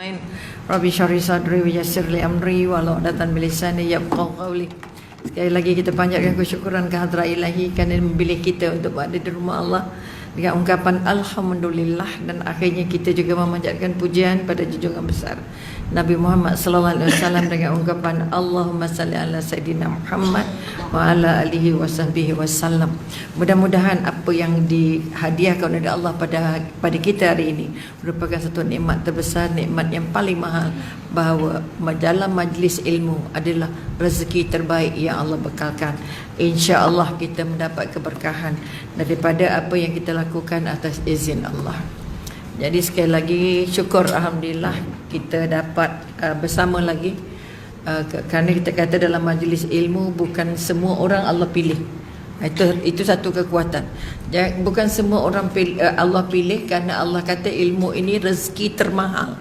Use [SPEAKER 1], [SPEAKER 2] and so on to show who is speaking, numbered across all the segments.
[SPEAKER 1] Rabbi syarhi sadri wa yassir li amri wa la'datan bilisani yafqahu qawli. Sekali lagi kita panjatkan kesyukuran ke hadrat ilahi kerana memilih kita untuk berada di rumah Allah dengan ungkapan alhamdulillah, dan akhirnya kita juga memanjatkan pujian pada junjungan besar Nabi Muhammad sallallahu alaihi wasallam dengan ungkapan Allahumma salli ala sayidina Muhammad wa ala alihi wa sahbihi wasallam. Mudah-mudahan apa yang dihadiahkan oleh Allah pada kita hari ini merupakan satu nikmat terbesar, nikmat yang paling mahal, bahawa dalam majlis ilmu adalah rezeki terbaik yang Allah bekalkan. Insya-Allah kita mendapat keberkahan daripada apa yang kita lakukan atas izin Allah. Jadi sekali lagi syukur, alhamdulillah kita dapat bersama lagi, kerana kita kata dalam majlis ilmu bukan semua orang Allah pilih. Itu satu kekuatan. Bukan semua orang Allah pilih, kerana Allah kata ilmu ini rezeki termahal.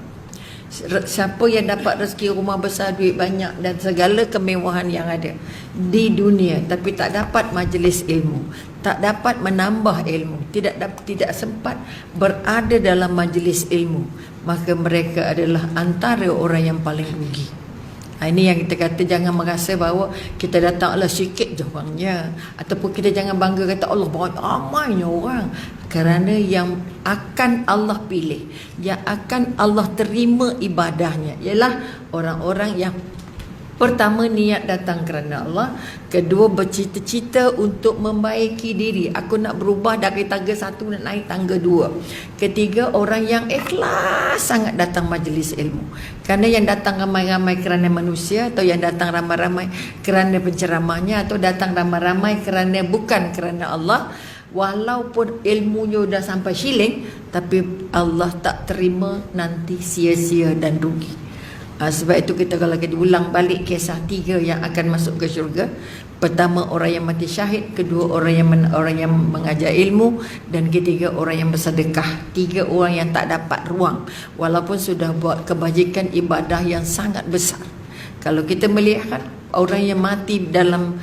[SPEAKER 1] Siapa yang dapat rezeki rumah besar, duit banyak dan segala kemewahan yang ada di dunia, tapi tak dapat majlis ilmu, tak dapat menambah ilmu, tidak sempat berada dalam majlis ilmu, maka mereka adalah antara orang yang paling rugi. Ini yang kita kata, jangan merasa bahawa kita datanglah sikit je orangnya, ataupun kita jangan bangga kata Allah banyak ramainya orang. Kerana yang akan Allah pilih, yang akan Allah terima ibadahnya, ialah orang-orang yang pertama niat datang kerana Allah, kedua bercita-cita untuk membaiki diri, aku nak berubah dari tangga satu nak naik tangga dua, ketiga orang yang ikhlas sangat datang majlis ilmu. Kerana yang datang ramai-ramai kerana manusia, atau yang datang ramai-ramai kerana penceramahnya, atau datang ramai-ramai kerana bukan kerana Allah, walaupun ilmunya dah sampai shilling, tapi Allah tak terima, nanti sia-sia dan rugi. Sebab itu kita kalau kita ulang balik kisah tiga yang akan masuk ke syurga. Pertama orang yang mati syahid, kedua orang yang mengajar ilmu, dan ketiga orang yang bersedekah. Tiga orang yang tak dapat ruang walaupun sudah buat kebajikan ibadah yang sangat besar. Kalau kita melihat orang yang mati dalam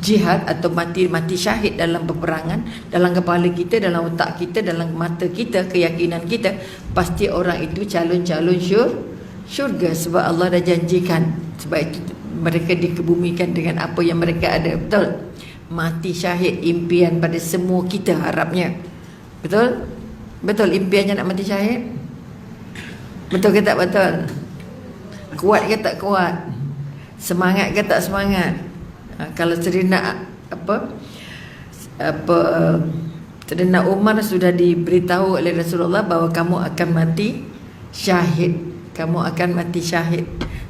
[SPEAKER 1] jihad atau mati syahid dalam peperangan, dalam kepala kita, dalam otak kita, dalam mata kita, keyakinan kita, pasti orang itu calon-calon syurga, sebab Allah dah janjikan. Sebab itu mereka dikebumikan dengan apa yang mereka ada. Betul? Mati syahid impian pada semua kita harapnya. Betul? Betul impiannya nak mati syahid? Betul ke tak betul? Kuat ke tak kuat? Semangat ke tak semangat? Kalau Saudara Saudara Umar sudah diberitahu oleh Rasulullah bahawa kamu akan mati syahid, kamu akan mati syahid.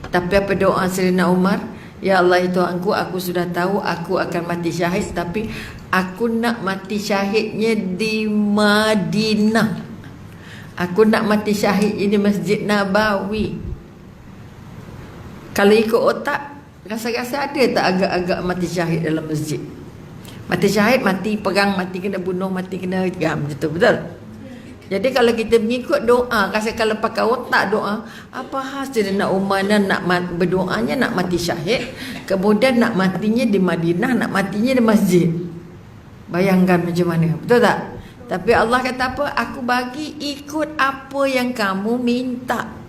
[SPEAKER 1] Tapi apa doa Sayyidina Umar? Ya Allah, itu aku sudah tahu aku akan mati syahid, tapi aku nak mati syahidnya di Madinah. Aku nak mati syahid di Masjid Nabawi. Kalau ikut otak, rasa-rasa ada tak agak-agak mati syahid dalam masjid? Mati syahid, mati perang, mati kena bunuh, mati kena gam, gitu, betul? Jadi kalau kita mengikut doa, rasa kalau pakai otak doa, apa hasil nak Umar nak berdoanya nak mati syahid, kemudian nak matinya di Madinah, nak matinya di masjid. Bayangkan macam mana, betul tak? Tapi Allah kata apa? Aku bagi ikut apa yang kamu minta.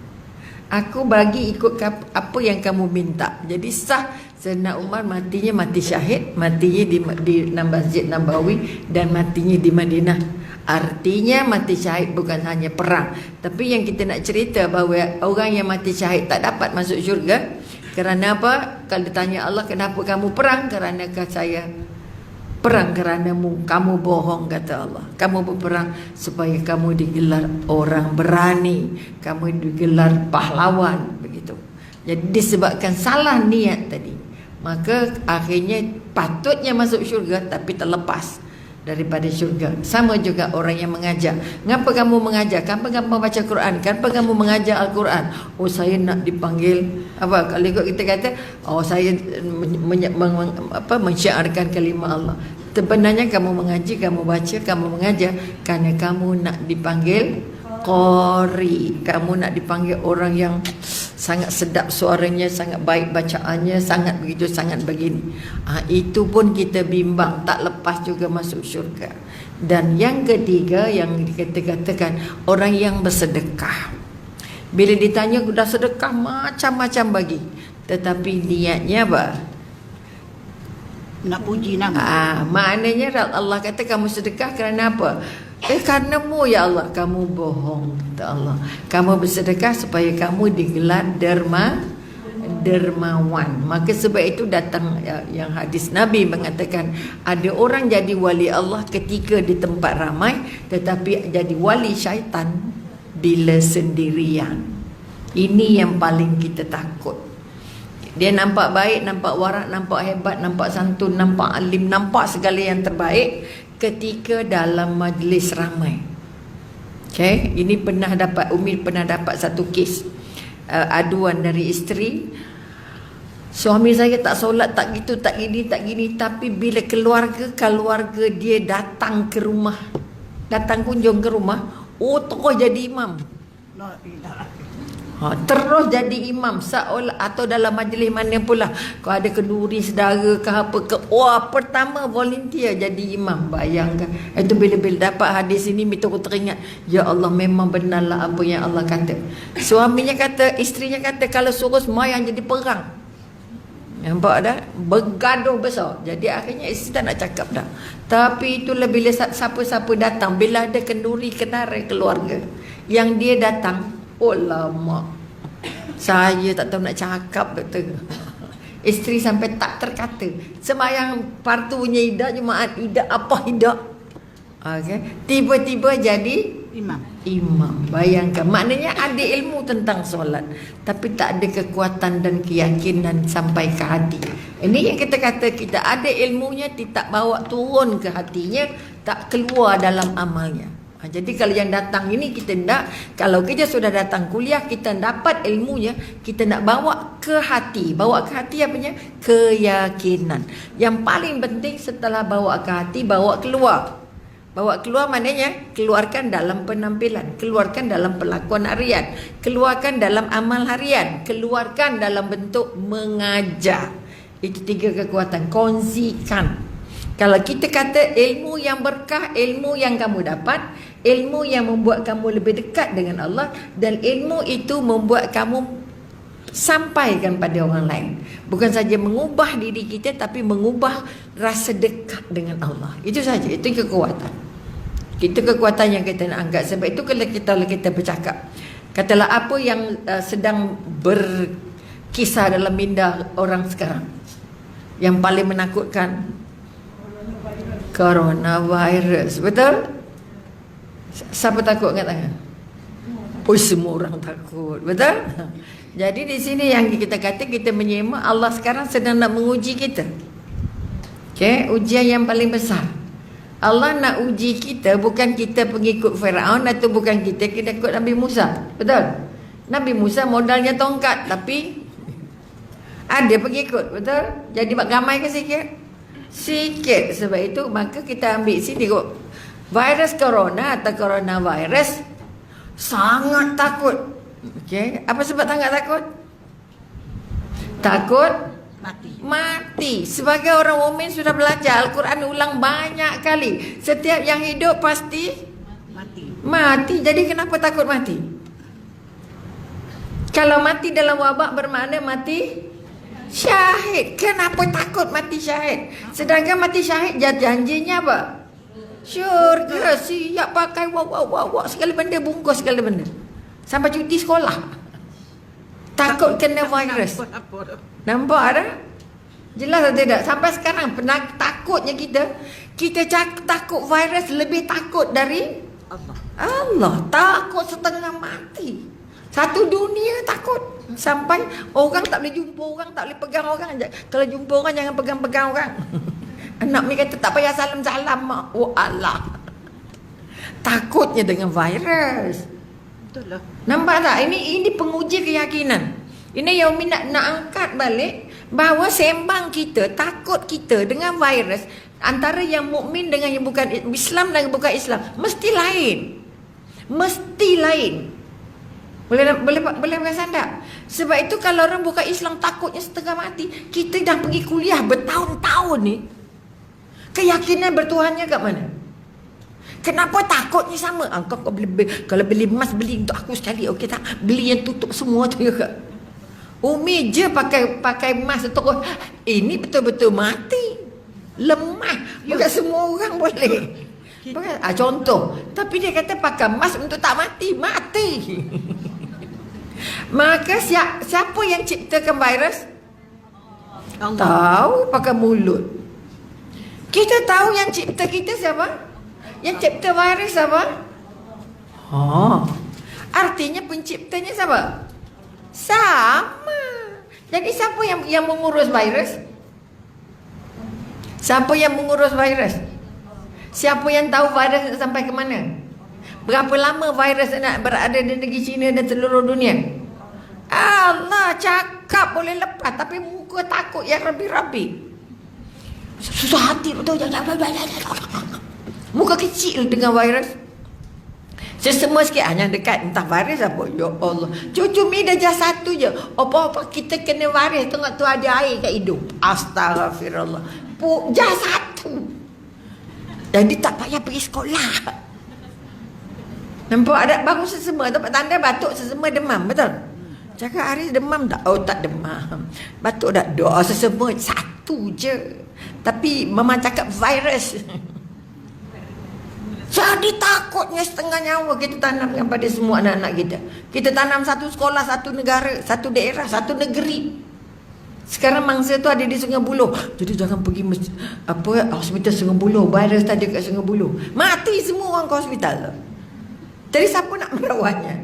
[SPEAKER 1] Aku bagi ikut apa yang kamu minta. Jadi sah Sayyidina Umar matinya mati syahid, matinya di Masjid Nabawi, dan matinya di Madinah. Artinya mati syahid bukan hanya perang, tapi yang kita nak cerita bahawa orang yang mati syahid tak dapat masuk syurga. Kerana apa? Kalau ditanya Allah, kenapa kamu perang? Kerana saya perang keranamu, kamu bohong, kata Allah. Kamu berperang supaya kamu digelar orang berani, kamu digelar pahlawan, begitu. Jadi disebabkan salah niat tadi, maka akhirnya patutnya masuk syurga tapi terlepas daripada syurga. Sama juga orang yang mengajar. Kenapa kamu mengajar? Kenapa kamu baca Quran? Kenapa kamu mengajar Al-Quran? Oh, saya nak dipanggil apa? Kalau ikut kita kata, oh saya mensyiarkan kalimah Allah. Sebenarnya kamu mengaji, kamu baca, kamu mengajar kerana kamu nak dipanggil qari. Kamu nak dipanggil orang yang sangat sedap suaranya, sangat baik bacaannya, sangat begitu, sangat begini. Itu pun kita bimbang, tak lepas juga masuk syurga. Dan yang ketiga yang dikatakan orang yang bersedekah. Bila ditanya dah sedekah macam-macam bagi. Tetapi niatnya apa?
[SPEAKER 2] Nak puji nama.
[SPEAKER 1] Maknanya Allah kata kamu sedekah kerana apa? Karenamu ya Allah. Kamu bohong, kata Allah. Kamu bersedekah supaya kamu digelar dermawan. Maka sebab itu datang yang hadis Nabi mengatakan ada orang jadi wali Allah ketika di tempat ramai, tetapi jadi wali syaitan bila sendirian. Ini yang paling kita takut. Dia nampak baik, nampak warak, nampak hebat, nampak santun, nampak alim, nampak segala yang terbaik ketika dalam majlis ramai. Okay, ini Umi pernah dapat satu kes aduan dari isteri. Suami saya tak solat, tak gitu, tak gini, tapi bila keluarga dia datang ke rumah, datang kunjung ke rumah, terus jadi imam. Terus jadi imam seolah, atau dalam majlis mana pula kau ada kenduri saudara ke apa ke, pertama volunteer jadi imam. Bayangkan itu bila dapat hadis ini, kita teringat, ya Allah, memang benarlah apa yang Allah kata. Suaminya kata, isterinya kata kalau suruh semayang jadi perang. Nampak dah? Bergaduh besar. Jadi akhirnya isteri tak nak cakap dah. Tapi itulah bila siapa-siapa datang, bila ada kenduri kenara keluarga yang dia datang, lama. Saya tak tahu nak cakap, doktor. Isteri sampai tak terkata. Semayang partunya idak, Jumaat idak, apa idak. Okay. Tiba-tiba jadi imam. Bayangkan, maknanya ada ilmu tentang solat, tapi tak ada kekuatan dan keyakinan sampai ke hati. Ini yang kita kata, kita ada ilmunya, tak bawa turun ke hatinya, tak keluar dalam amalnya. Jadi kalau yang datang ini kita nak, kalau kita sudah datang kuliah, kita dapat ilmunya, kita nak bawa ke hati. Bawa ke hati apanya? Keyakinan. Yang paling penting setelah bawa ke hati, bawa keluar. Bawa keluar maknanya keluarkan dalam penampilan, keluarkan dalam perlakuan harian, keluarkan dalam amal harian, keluarkan dalam bentuk mengajar. Itu 3 kekuatan. Kongsikan. Kalau kita kata ilmu yang berkah, ilmu yang kamu dapat, ilmu yang membuat kamu lebih dekat dengan Allah, dan ilmu itu membuat kamu sampaikan pada orang lain. Bukan saja mengubah diri kita, tapi mengubah rasa dekat dengan Allah. Itu saja, itu kekuatan. Itu kekuatan yang kita nak angkat. Sebab itu kalau kita bercakap, katalah apa yang sedang berkisar dalam minda orang sekarang, yang paling menakutkan, coronavirus. Betul? Siapa takut angkat tangan? Semua orang takut. Betul? Jadi di sini yang kita kata, kita menyimak Allah sekarang sedang nak menguji kita. Okay? Ujian yang paling besar. Allah nak uji kita, bukan kita pengikut Firaun, atau bukan kita ikut Nabi Musa. Betul? Nabi Musa modalnya tongkat, tapi ada pengikut. Betul? Jadi ramai ke sikit? Sikit. Sebab itu maka kita ambil sini kok, virus corona atau coronavirus sangat takut. Okey, apa sebab sangat takut? Takut mati. Sebagai orang mukmin sudah belajar Al-Quran ulang banyak kali, setiap yang hidup pasti mati. Jadi kenapa takut mati? Kalau mati dalam wabak bermakna mati syahid. Kenapa takut mati syahid? Sedangkan mati syahid janjinya apa? Syurga. Siap pakai wak segala benda, bungkus segala benda, sampai cuti sekolah. Takut kena virus. Nampak ada? Jelas atau tidak? Sampai sekarang takutnya kita takut virus lebih takut dari Allah. Takut setengah mati. Satu dunia takut. Sampai orang tak boleh jumpa orang, tak boleh pegang orang. Kalau jumpa orang jangan pegang-pegang orang. Anak ni kata tak payah salam-salam mak. Allah. Takutnya dengan virus. Betul lah. Nampak tak? Ini penguji keyakinan. Ini yang Umi nak angkat balik, bahawa sembang kita, takut kita dengan virus, antara yang mukmin dengan yang bukan Islam dan bukan Islam, mesti lain. Mesti lain. Boleh perasan tak? Sebab itu kalau orang bukan Islam takutnya setengah mati, kita dah pergi kuliah bertahun-tahun ni, keyakinan bertuhannya kat mana? Kenapa takutnya sama? Kau beli, kalau beli emas, beli untuk aku sekali. Okey tak? Beli yang tutup semua tu juga. Umi je pakai emas terus. Ini betul-betul mati. Lemah. Bukan semua orang boleh. Bukan, contoh. Tapi dia kata pakai emas untuk tak mati. Mati. Maka siapa yang ciptakan virus? Allah. Tahu pakai mulut. Kita tahu yang cipta kita siapa? Yang cipta virus siapa? Artinya penciptanya siapa? Sama. Jadi siapa yang mengurus virus? Siapa yang mengurus virus? Siapa yang tahu virus nak sampai ke mana? Berapa lama virus nak berada di negeri China dan seluruh dunia? Allah cakap boleh lepas, tapi muka takut yang rabi-rabi. Susah hati betul. Muka kecil dengan virus. Sesemua sikit hanya dekat. Entah virus apa. Ya Allah. Cucu mi darjah 1 je. Apa-apa kita kena virus. Tengok tu ada air kat hidung. Astaghfirullah. Darjah 1. Jadi tak payah pergi sekolah. Nampak ada baru sesema. Tempat tanda batuk sesema demam. Betul? Cakap Haris demam tak? Oh tak demam. Batuk tak? Doa sesema 1 je. Tapi mama cakap virus. Jadi takutnya setengah nyawa kita tanamkan pada semua anak-anak kita. Kita tanam satu sekolah, satu negara, satu daerah, satu negeri. Sekarang mangsa tu ada di Sungai Buloh. Jadi jangan pergi hospital Sungai Buloh. Virus tadi kat Sungai Buloh. Mati semua orang ke hospital. Jadi siapa nak merawatnya?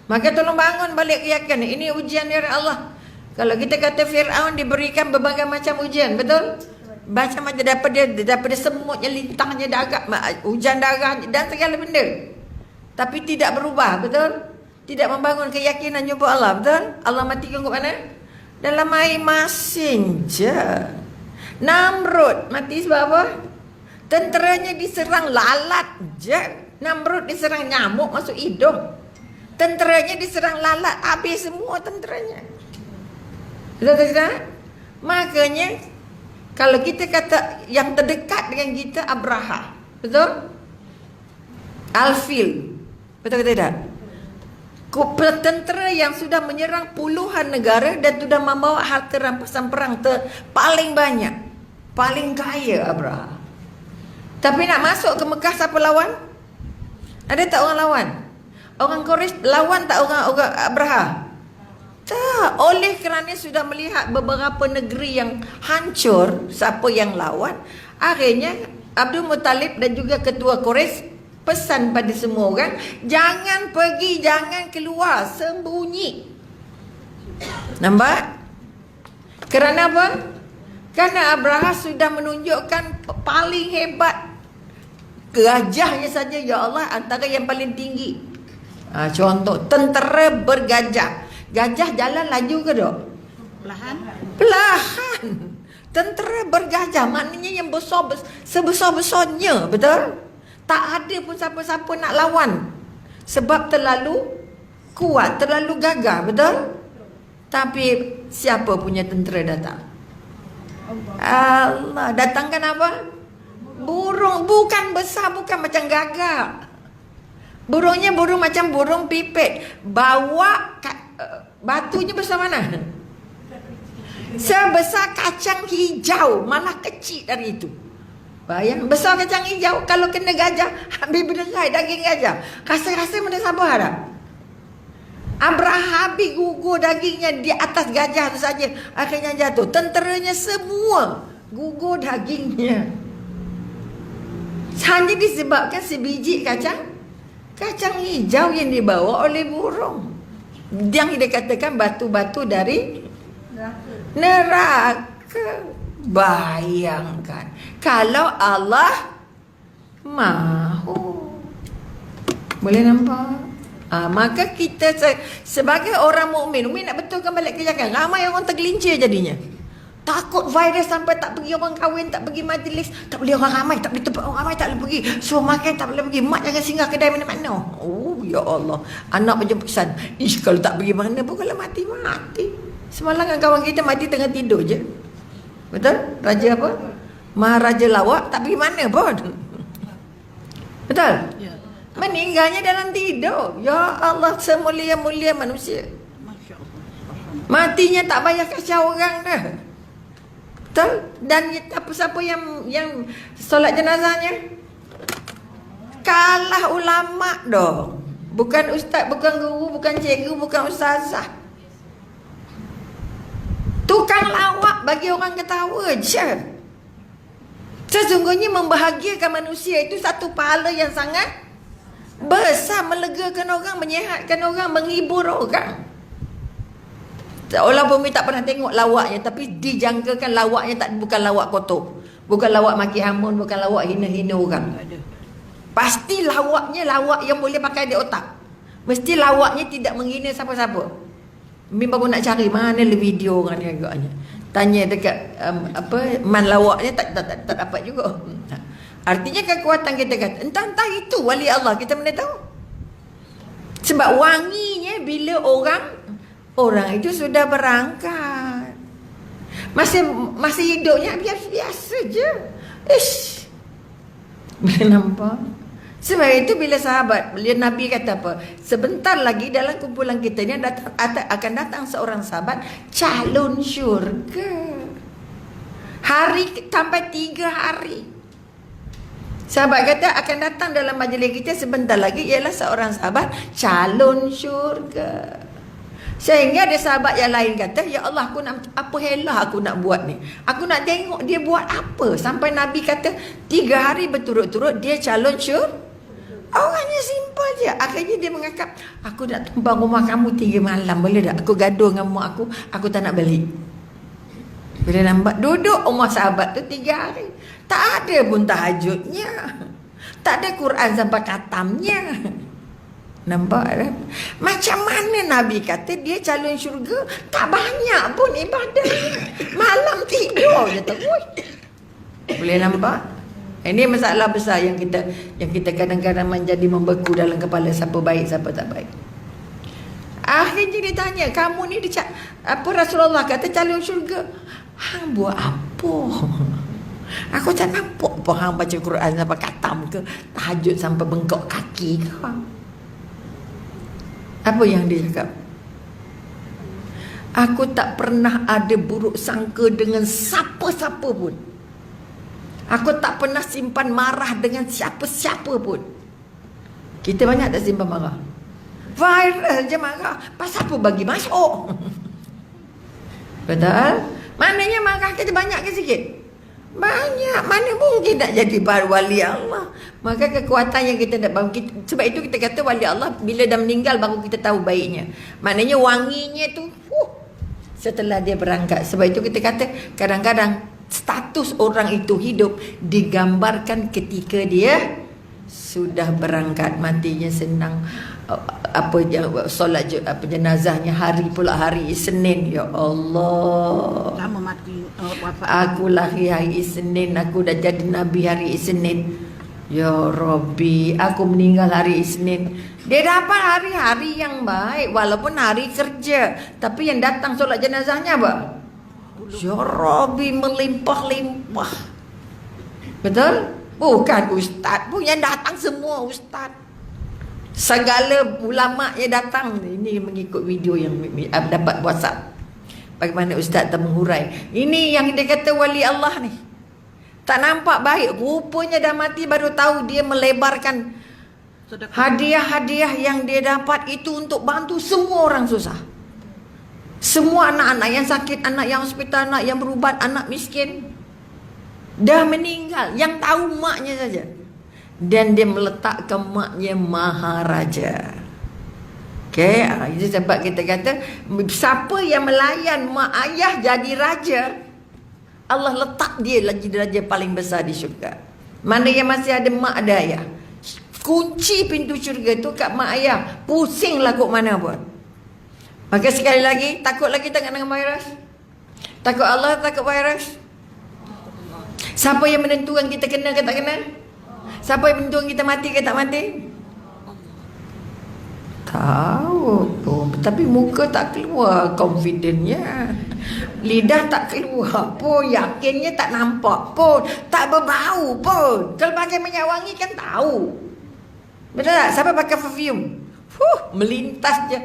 [SPEAKER 1] Maka tolong bangun balik keyakinan. Ini ujian dari Allah. Kalau kita kata Fir'aun diberikan berbagai macam ujian, betul? Macam daripada semutnya, lintangnya, hujan darah dan segala benda. Tapi tidak berubah, betul? Tidak membangun keyakinan jumpa Allah, betul? Allah matikan ke mana? Dalam air masin je. Namrud mati sebab apa? Tenteranya diserang lalat je. Namrud diserang nyamuk masuk hidung. Tenteranya diserang lalat, habis semua tenteranya. Betul tak? Makanya kalau kita kata yang terdekat dengan kita Abraha, betul? Al-Fil, betul ke tidak? Tentera yang sudah menyerang puluhan negara dan sudah membawa harta rampasan perang paling banyak, paling kaya Abraha. Tapi nak masuk ke Mekah siapa lawan? Ada tak orang lawan? Orang Quraisy lawan tak orang Abraha? Tak, oleh kerana sudah melihat beberapa negeri yang hancur, siapa yang lawan, akhirnya Abdul Muttalib dan juga ketua Quraisy pesan pada semua orang, jangan pergi, jangan keluar, sembunyi. Nampak? Kerana apa? Kerana Abraha sudah menunjukkan paling hebat. Gajahnya saja, ya Allah, antara yang paling tinggi. Contoh, tentera bergajah. Gajah jalan laju ke tak? Perlahan. Tentera bergajah, maknanya yang besar, sebesar-besarnya, betul? Tak ada pun siapa-siapa nak lawan. Sebab terlalu kuat, terlalu gagah, betul? Tapi siapa punya tentera datang? Allah, datangkan apa? Burung, bukan besar, bukan macam gagak. Burungnya burung macam burung pipit. Bawa batunya besar mana? Sebesar kacang hijau, malah kecil dari itu. Bayang, besar kacang hijau. Kalau kena gajah, habis berderai daging gajah. Rasa-rasa mana sabar tak? Abraha habis gugur dagingnya di atas gajah tu saja. Akhirnya jatuh. Tenteranya semua gugur dagingnya. Hanya disebabkan sebiji kacang hijau yang dibawa oleh burung. Yang dikatakan batu-batu dari neraka. Bayangkan kalau Allah mahu. Boleh nampak? Maka kita sebagai orang mukmin nak betulkan balik keyakinan. Ramai orang tergelincir jadinya. Takut virus sampai tak pergi orang kahwin, tak pergi majlis, tak boleh orang ramai, tak boleh tempat orang ramai, tak boleh pergi. Suruh makan tak boleh pergi. Mak jangan singgah kedai mana-mana. Oh ya Allah. Anak macam pesan. Kalau tak pergi mana pun kalau mati. Semalam kan kawan kita mati tengah tidur je. Betul? Raja apa? Maharaja lawak tak pergi mana pun. Betul?
[SPEAKER 2] Ya.
[SPEAKER 1] Meninggalnya dalam tidur. Ya Allah, semulia-mulia manusia.
[SPEAKER 2] Masya Allah.
[SPEAKER 1] Matinya tak payah kasih orang dah. Betul? Dan siapa yang solat jenazahnya? Kalah ulama dong. Bukan ustaz, bukan guru, bukan cikgu, bukan ustazah. Tukang lawak bagi orang ketawa je. Sesungguhnya membahagiakan manusia itu satu pahala yang sangat besar, melegakan orang, menyehatkan orang, menghibur orang. Walaupun kita tak pernah tengok lawaknya, tapi dijangkakan lawaknya bukan lawak kotor, bukan lawak maki hamun, bukan lawak hina-hina orang. Pasti lawaknya lawak yang boleh pakai di otak. Mesti lawaknya tidak menghina siapa-siapa. Memang pun nak cari mana le video orang ni agaknya. Tanya dekat man lawaknya tak dapat juga. Artinya kekuatan kita kata entah itu wali Allah, kita mana tahu. Sebab wanginya bila orang itu sudah berangkat. Masih hidupnya biasa je. Boleh nampak? Sebab itu bila Nabi kata apa? Sebentar lagi dalam kumpulan kita ni akan datang seorang sahabat calon syurga. Hari sampai 3 hari. Sahabat kata akan datang dalam majlis kita sebentar lagi ialah seorang sahabat calon syurga. Sehingga ada sahabat yang lain kata, ya Allah, aku nak apa helah aku nak buat ni. Aku nak tengok dia buat apa. Sampai Nabi kata 3 hari berturut-turut dia calon syurga. Orangnya simple je. Akhirnya dia mengakap, aku nak tumpang rumah kamu 3 malam, boleh tak? Aku gaduh dengan mak aku tak nak balik. Bila nampak duduk rumah sahabat tu 3 hari, tak ada pun tahajudnya, tak ada Quran sampai katamnya. Nampak tak? Macam mana Nabi kata dia calon syurga? Tak banyak pun ibadahnya, malam tidur je terus. Boleh nampak? Ini masalah besar yang kita kadang-kadang menjadi membeku dalam kepala, siapa baik siapa tak baik. Akhirnya dia tanya, kamu ni apa Rasulullah kata calon syurga, hang buat apa? Aku tak nampak apa hang baca Quran sampai khatam ke, tahajud sampai bengkok kaki ke. Apa yang dia cakap? Aku tak pernah ada buruk sangka dengan siapa-siapa pun. Aku tak pernah simpan marah dengan siapa-siapa pun. Kita banyak tak simpan marah? Viral je marah. Pasal apa bagi masuk? Betul? Maknanya marah kita banyak ke sikit? Banyak. Mana mungkin nak jadi wali Allah? Maka kekuatan yang kita nak bangun, sebab itu kita kata wali Allah bila dah meninggal baru kita tahu baiknya. Maknanya wanginya tu setelah dia berangkat. Sebab itu kita kata kadang-kadang status orang itu hidup digambarkan ketika dia sudah berangkat. Matinya senang, solat jenazahnya hari Isnin. Ya Allah,
[SPEAKER 2] Lama mati wafat.
[SPEAKER 1] aku lahir hari Isnin, aku dah jadi Nabi hari Isnin. Ya Rabbi, aku meninggal hari Isnin. Dia dapat hari-hari yang baik walaupun hari kerja, tapi yang datang solat jenazahnya apa? Ya Rabbi, melimpah-limpah. Betul? Bukan ustaz pun yang datang, semua ustaz. Segala ulama yang datang. Ini mengikut video yang dapat WhatsApp. Bagaimana ustaz tak menghurai. Ini yang dia kata wali Allah ni. Tak nampak baik. Rupanya dah mati baru tahu dia melebarkan hadiah-hadiah yang dia dapat itu untuk bantu semua orang susah. Semua anak-anak yang sakit, anak yang hospital, anak yang berubat, anak miskin. Dah meninggal. Yang tahu maknya saja. Dan dia meletakkan maknya Maharaja. Okay, itu sebab kita kata siapa yang melayan mak ayah jadi raja, Allah letak dia lagi raja paling besar di syurga. Mana yang masih ada mak ada ayah, kunci pintu syurga tu kat mak ayah. Pusinglah kok mana pun. Maka sekali lagi, takut lagi tak dengan virus? Takut Allah, takut virus? Siapa yang menentukan kita kena ke tak kena? Siapa yang menentukan kita mati ke tak mati? Tahu pun, tapi muka tak keluar confidentnya. Lidah tak keluar pun, yakinnya tak nampak pun, tak berbau pun. Kalau pakai minyak wangi kan tahu. Betul tak? Siapa pakai perfume? Melintas je.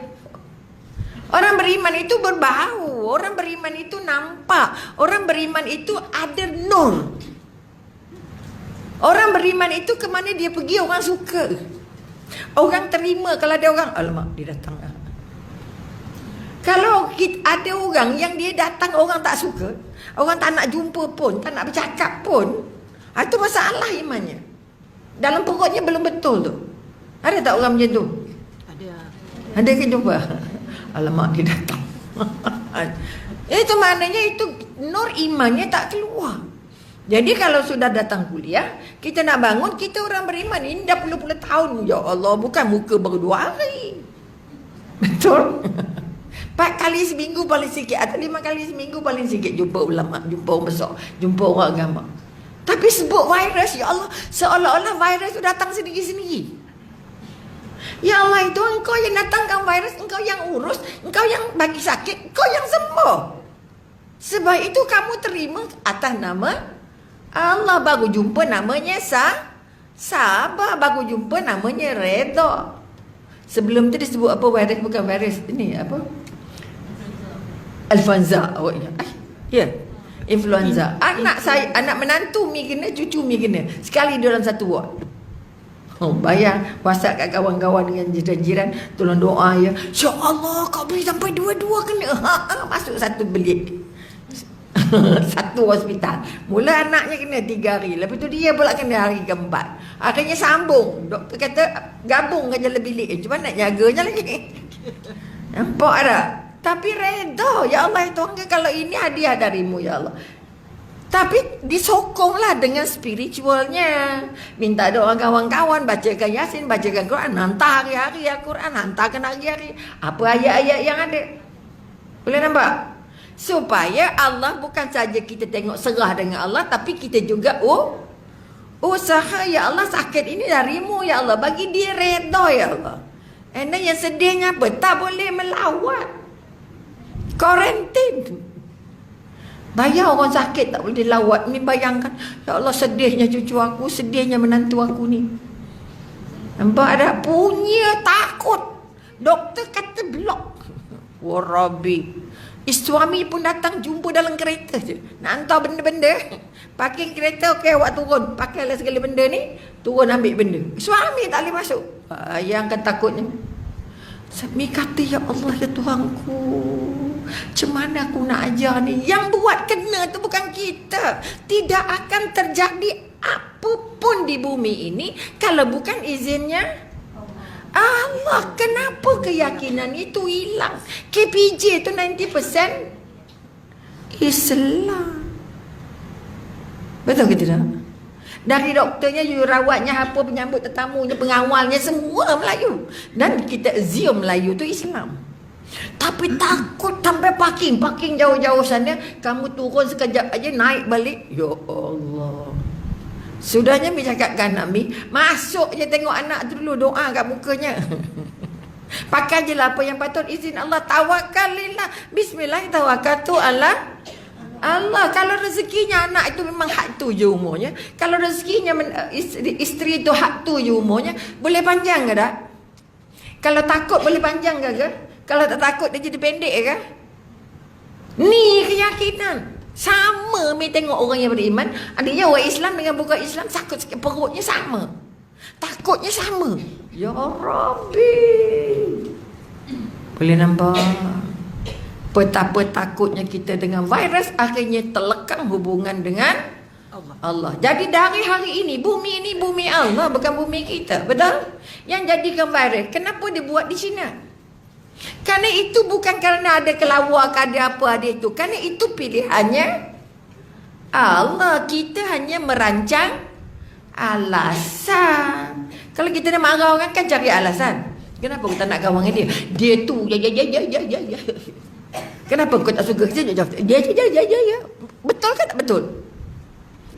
[SPEAKER 1] Orang beriman itu berbau. Orang beriman itu nampak. Orang beriman itu ada nur. Orang beriman itu ke mana dia pergi orang suka. Orang terima. Kalau ada orang, alamak dia datang. Kalau ada orang yang dia datang orang tak suka, orang tak nak jumpa pun, tak nak bercakap pun, itu masalah imannya. Dalam perutnya belum betul tu. Ada tak orang macam tu? Ada ke jumpa? Alamak dia datang. Itu maknanya itu nur imannya tak keluar. Jadi kalau sudah datang kuliah, kita nak bangun, kita orang beriman ini dah puluh-puluh tahun. Ya Allah, bukan muka baru 2 hari. Betul? 4 kali seminggu paling sikit, atau 5 kali seminggu paling sikit jumpa ulama, jumpa orang besar, jumpa orang agama. Tapi sebut virus, ya Allah, seolah-olah virus itu datang sendiri-sendiri. Ya Allah, itu engkau yang datangkan virus, engkau yang urus, engkau yang bagi sakit, engkau yang sembuh. Sebab itu kamu terima atas nama Allah. Baru jumpa namanya sabar, baru jumpa namanya redha. Sebelum tu disebut apa virus, bukan virus ini apa? Influenza. Oh ya. Influenza. Anak menantu mi kena, cucu mi kena. Sekali dalam satu ward. Bayang WhatsApp kat kawan-kawan dengan jiran-jiran, tolong doa ya. Ya Allah, kau beri sampai 2 kena. Masuk satu bilik. Satu hospital. Mula anaknya kena 3 hari. Lepas tu dia pula kena hari keempat. Akhirnya sambung. Doktor kata gabung ke dalam bilik. Cuma nak jaganya lagi. Nampak tak? Tapi redha. Ya Allah, Tuhan, kalau ini hadiah darimu ya Allah. Tapi disokonglah dengan spiritualnya. Minta doa kawan-kawan, bacakan Yasin, bacakan Quran, hantar hari-hari Al-Quran, hantarkan hari-hari. Apa ayat-ayat yang ada. Boleh nampak? Supaya Allah bukan saja kita tengok serah dengan Allah, tapi kita juga usaha ya Allah, sakit ini darimu ya Allah, bagi dia redha ya Allah. And then yang sedihnya apa? Tak boleh melawat. Quarantine. Bayar orang sakit tak boleh dilawat. Ni bayangkan, ya Allah, sedihnya cucu aku, sedihnya menantu aku ni. Nampak ada? Punya takut. Doktor kata blok. Warabi. Suami pun datang jumpa dalam kereta je. Nak hantar benda-benda. Pakai kereta, okey awak turun. Pakailah segala benda ni, turun ambil benda. Suami tak boleh masuk. Yang kan takutnya. Mi kata, ya Allah ya Tuhanku, macam mana aku nak ajar ni? Yang buat kena tu bukan kita. Tidak akan terjadi apapun di bumi ini kalau bukan izinnya Allah. Kenapa keyakinan itu hilang? KPJ tu 90% Islam. Betul ke tidak? Dari doktornya, jururawatnya, apa, penyambut tetamunya, pengawalnya, semua Melayu. Dan kita assume Melayu tu Islam. Tapi takut sampai parking jauh-jauh sana. Kamu turun sekejap aja, naik balik. Ya Allah. Sudahnya Mi cakapkan anak Mi, masuk je tengok anak tu dulu, doa kat mukanya. Pakai je lah apa yang patut. Izin Allah, tawakalillah, bismillah, tawakkaltu ala Allah. Kalau rezekinya anak itu memang hak tu je umurnya. Kalau rezekinya isteri itu hak tu je umurnya, boleh panjang ke tak? Kalau takut boleh panjang ke? Kalau tak takut dia jadi pendek ke? Ni keyakinan. Sama Mi tengok orang yang beriman. Adanya orang Islam dengan bukan Islam, takut sikit, perutnya sama, takutnya sama. Ya Rabbi. Boleh nampak betapa takutnya kita dengan virus, akhirnya terlekang hubungan dengan Allah. Jadi dari hari ini bumi Allah, bukan bumi kita. Betul? Yang jadikan virus, kenapa dia buat di China? Kerana itu bukan kerana ada kelawar, ada apa, ada itu. Kerana itu pilihannya Allah. Kita hanya merancang alasan. Kalau kita nak marah orang kan cari alasan. Kenapa kita nak kawan dengan dia? Dia tu ya. Kenapa kau tak suka dia? Ya. Betul ke tak betul?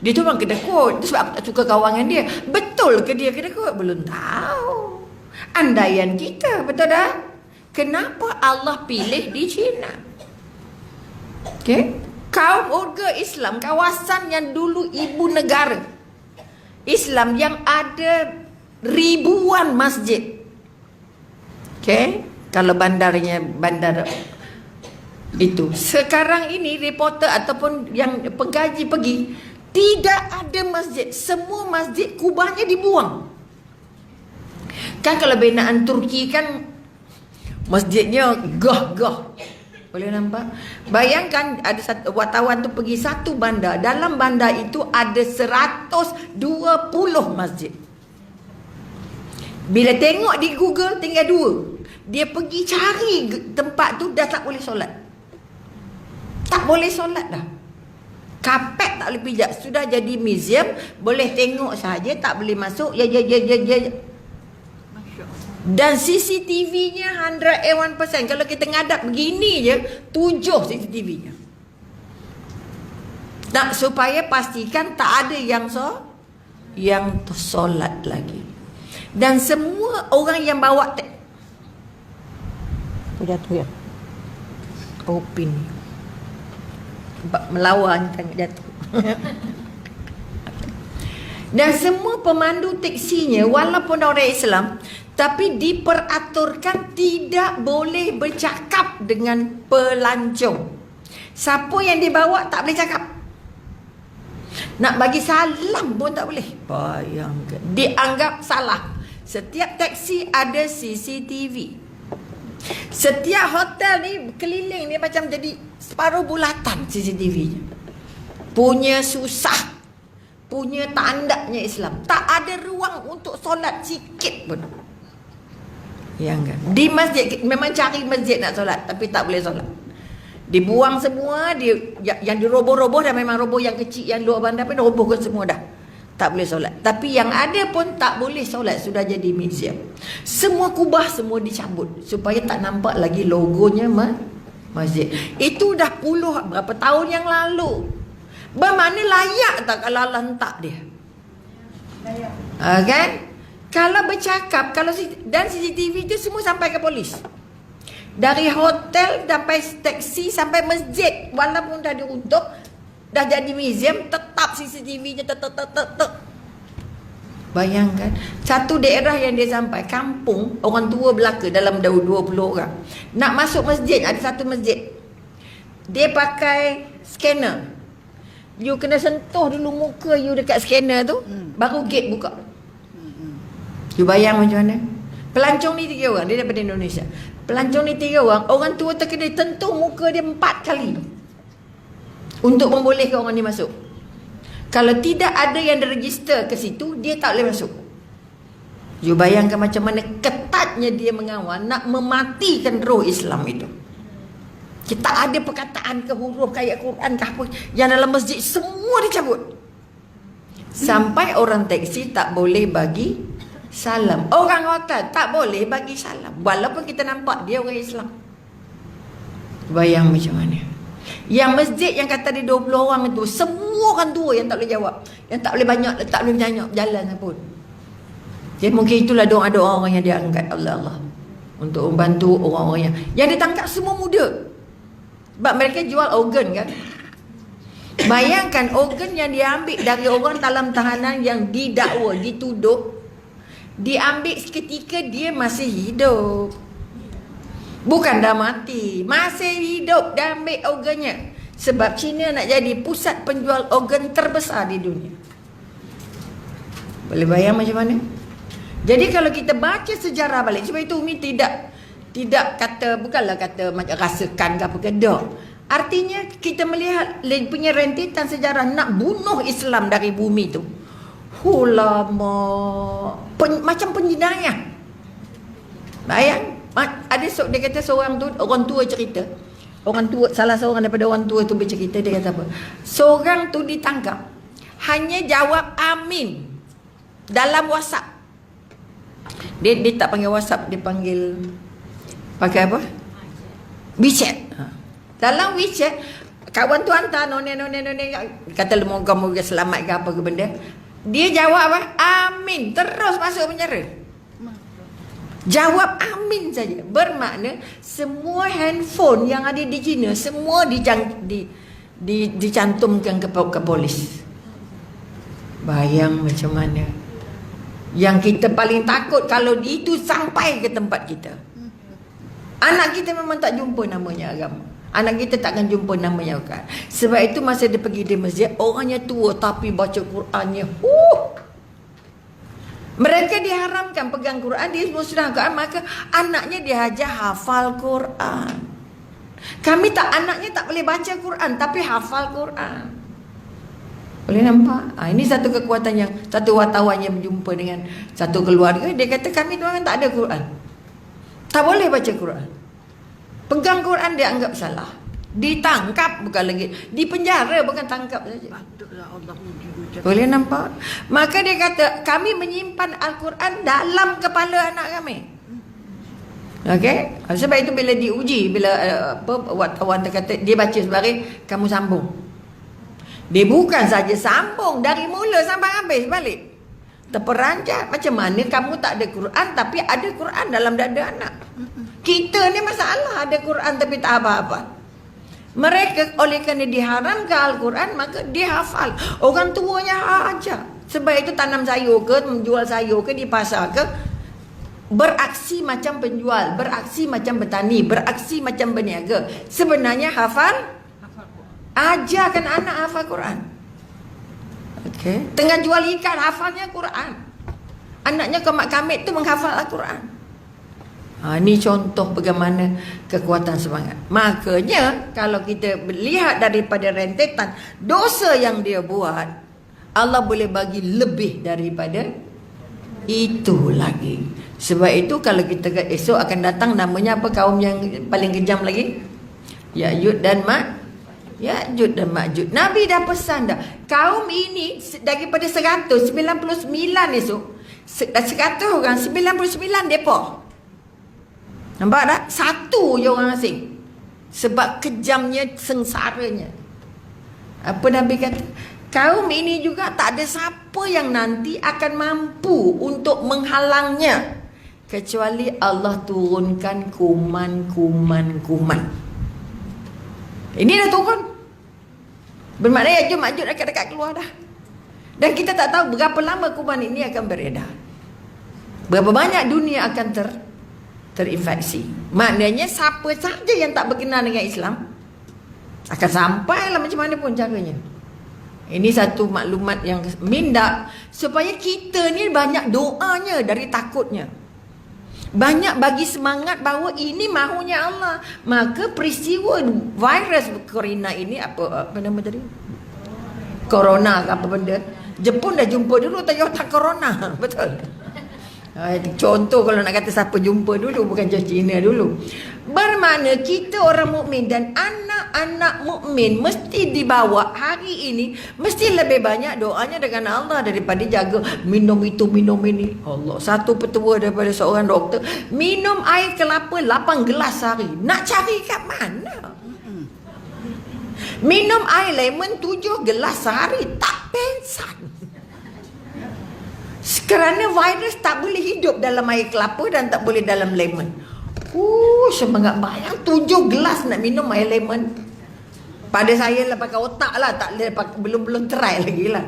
[SPEAKER 1] Dia tu orang kedekut. Sebab aku tak suka kawan dengan dia. Betul ke dia kedekut? Belum tahu. Andaian kita, betul tak? Kenapa Allah pilih di China? Okay? Kaum urga Islam, kawasan yang dulu ibu negara Islam, yang ada ribuan masjid. Okay, kalau bandar itu. Sekarang ini reporter ataupun yang pengkaji pergi, tidak ada masjid. Semua masjid kubahnya dibuang. Kan kalau binaan Turki kan masjidnya gah-gah. Boleh nampak? Bayangkan ada satu wartawan tu pergi satu bandar. Dalam bandar itu ada 120 masjid. Bila tengok di Google tinggal 2. Dia pergi cari tempat tu dah tak boleh solat. Tak boleh solat dah. Kapet tak boleh pijak. Sudah jadi museum, boleh tengok saja, tak boleh masuk. Ya. Dan CCTV-nya 101%. Kalau kita ngadap begini je, 7 CCTV-nya. Nak supaya pastikan tak ada yang solat lagi. Dan semua orang yang bawa jatuh ya. Opin. Melawan tengok jatuh. Dan semua pemandu teksinya walaupun orang Islam, tapi diperaturkan tidak boleh bercakap dengan pelancong. Siapa yang dibawa tak boleh cakap. Nak bagi salam pun tak boleh. Bayangkan. Dianggap salah. Setiap teksi ada CCTV. Setiap hotel ni keliling ni macam jadi separuh bulatan CCTV-nya. Punya susah. Punya tandanya Islam. Tak ada ruang untuk solat sikit pun. Ya kan? Di masjid memang cari masjid nak solat, tapi tak boleh solat. Dibuang semua, yang diroboh-roboh dah memang roboh yang kecil, yang luar bandar pun roboh ke semua dah. Tak boleh solat. Tapi yang ada pun tak boleh solat, sudah jadi museum. Semua kubah semua dicabut supaya tak nampak lagi logonya masjid. Itu dah berapa tahun yang lalu. Bermakna layak tak kalau Allah letak dia? Layak. Kan? Kalau bercakap, dan CCTV itu semua sampai ke polis. Dari hotel sampai taksi sampai masjid, walaupun dah diruntuk, dah jadi museum, tetap CCTV-nya tetap. Bayangkan, satu daerah yang dia sampai, kampung, orang tua belaka dalam 20 orang. Nak masuk masjid, ada satu masjid. Dia pakai scanner. You kena sentuh dulu muka you dekat scanner tu, baru gate buka. You bayang macam mana? Pelancong ni 3 orang, dia daripada Indonesia. Pelancong ni 3 orang, orang tua terkena tentu muka dia 4 kali untuk membolehkan orang ni masuk. Kalau tidak ada yang diregister ke situ, dia tak boleh masuk. You bayangkan macam mana ketatnya dia mengawal nak mematikan roh Islam itu. Kita ada perkataan ke huruf kayak Quran ke apa, yang dalam masjid semua dicabut. Sampai orang taksi tak boleh bagi salam. Orang hotel tak boleh bagi salam. Walaupun kita nampak dia orang Islam. Bayang macam mana. Yang masjid yang kata dia 20 orang itu, semua orang tua yang tak boleh jawab. Yang tak boleh banyak, tak boleh bertanya berjalan pun. Jadi mungkin itulah doa-doa orang yang dia angkat Allah untuk membantu orang-orang yang ditangkap semua muda. Sebab mereka jual organ kan. Bayangkan organ yang diambil dari orang dalam tahanan yang didakwa, dituduh, diambil ketika dia masih hidup. Bukan dah mati, masih hidup, dah ambil organnya. Sebab China nak jadi pusat penjual organ terbesar di dunia. Boleh bayang macam mana? Jadi kalau kita baca sejarah balik, sebab itu Umi tidak kata, bukanlah kata macam rasakan ke apa ke, tak. Artinya kita melihat punya rentetan sejarah nak bunuh Islam dari bumi tu. Lama. Macam penjenayah. Bayang. Ada dia kata seorang tu, orang tua cerita. Orang tua, salah seorang daripada orang tua tu bercerita, dia kata apa? Seorang tu ditangkap. Hanya jawab amin dalam WhatsApp. Dia tak panggil WhatsApp, dia panggil pakai apa? WeChat. Dalam WeChat, kawan tu hantar none kata moga-moga selamat ke apa ke benda. Dia jawab apa? Amin. Terus masuk penjara. Jawab amin saja. Bermakna semua handphone yang ada di China semua dicantumkan ke polis. Bayang macam mana. Yang kita paling takut kalau itu sampai ke tempat kita. Anak kita memang tak jumpa namanya agama. Anak kita takkan jumpa namanya Quran. Sebab itu masa dia pergi di masjid, orangnya tua tapi baca Qurannya. Mereka diharamkan pegang Quran, dia semua sudah Quran, maka anaknya diajar hafal Quran. Kami tak, anaknya tak boleh baca Quran tapi hafal Quran. Boleh nampak? Ini satu kekuatan yang, satu wartawan yang berjumpa dengan satu keluarga, dia kata kami tu orang tak ada Quran. Tak boleh baca Quran. Pegang Quran dia anggap salah. Ditangkap bukan lagi, dipenjara bukan tangkap saja.
[SPEAKER 2] Patutlah Allah uji macam
[SPEAKER 1] Boleh nampak? Maka dia kata kami menyimpan Al-Quran dalam kepala anak kami. Okey? Sebab itu bila diuji, bila wartawan kata dia baca sebaring, kamu sambung. Dia bukan saja sambung dari mula sampai habis balik. Terperanjat macam mana kamu tak ada Quran tapi ada Quran dalam dada anak. Kita ni masalah ada Quran tapi tak apa-apa. Mereka oleh kerana diharamkan Al-Quran maka dia hafal. Orang tuanya ajar. Sebab itu tanam sayur ke, menjual sayur ke di pasar ke, beraksi macam penjual, beraksi macam petani, beraksi macam berniaga. Sebenarnya hafal, ajarkan anak hafal Quran. Okey. Tengah jual ikan, hafalnya Quran. Anaknya kamit tu menghafal Al-Quran. Ini contoh bagaimana kekuatan semangat. Makanya kalau kita melihat daripada rentetan dosa yang dia buat, Allah boleh bagi lebih daripada itu lagi. Sebab itu kalau kita esok akan datang, namanya apa kaum yang paling kejam lagi? Ya'jud dan Ya'jud dan Ma'jud. Nabi dah pesan dah, kaum ini daripada 199 esok, 100 orang, 99 depa. Nampak tak? Satu je orang asing. Sebab kejamnya, sengsaranya. Apa Nabi kata? Kaum ini juga tak ada siapa yang nanti akan mampu untuk menghalangnya, kecuali Allah turunkan kuman. Ini dah turun. Bermakna Ya'juj Ma'juj dekat-dekat keluar dah. Dan kita tak tahu berapa lama kuman ini akan beredar. Berapa banyak dunia akan terinfeksi. Maknanya siapa saja yang tak berkenal dengan Islam akan sampailah macam mana pun caranya. Ini satu maklumat yang minda supaya kita ni banyak doanya dari takutnya. Banyak bagi semangat bahawa ini mahunya Allah. Maka peristiwa virus corona ini, apa nama tadi? Corona ke apa benda? Jepun dah jumpa dulu Toyota Corona. Betul. Contoh kalau nak kata siapa jumpa dulu, bukan Cina dulu. Bermakna kita orang mukmin dan anak-anak mukmin mesti dibawa hari ini, mesti lebih banyak doanya dengan Allah daripada jaga minum itu, minum ini. Allah, satu petua daripada seorang doktor, minum air kelapa 8 gelas sehari. Nak cari kat mana? Minum air lemon 7 gelas sehari, tak pensan. Kerana virus tak boleh hidup dalam air kelapa dan tak boleh dalam lemon. Semangat bayang 7 gelas nak minum air lemon. Pada saya lah pakai otak lah, tak belum try lagi lah.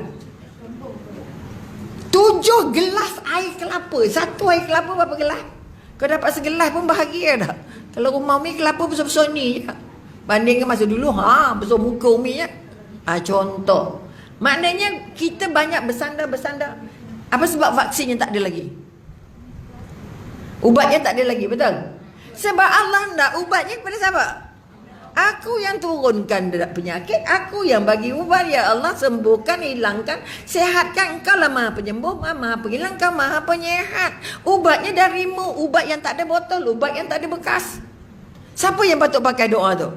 [SPEAKER 1] 7 gelas air kelapa. Satu air kelapa berapa gelas? Kau dapat segelas pun bahagia dah. Kalau rumah Umi kelapa besar-besar ni je. Bandingkan masa dulu, besar muka Umi je. Contoh. Maknanya kita banyak bersandar-bersandar. Apa sebab vaksinnya tak ada lagi? Ubatnya tak ada lagi, betul? Sebab Allah nak ubatnya kepada siapa? Aku yang turunkan penyakit, aku yang bagi ubat. Ya Allah, sembuhkan, hilangkan, sehatkan. Engkau lah Maha Penyembuh, Maha Penghilang, Engkau Maha Penyehat. Ubatnya darimu, ubat yang tak ada botol, ubat yang tak ada bekas. Siapa yang patut pakai doa tu?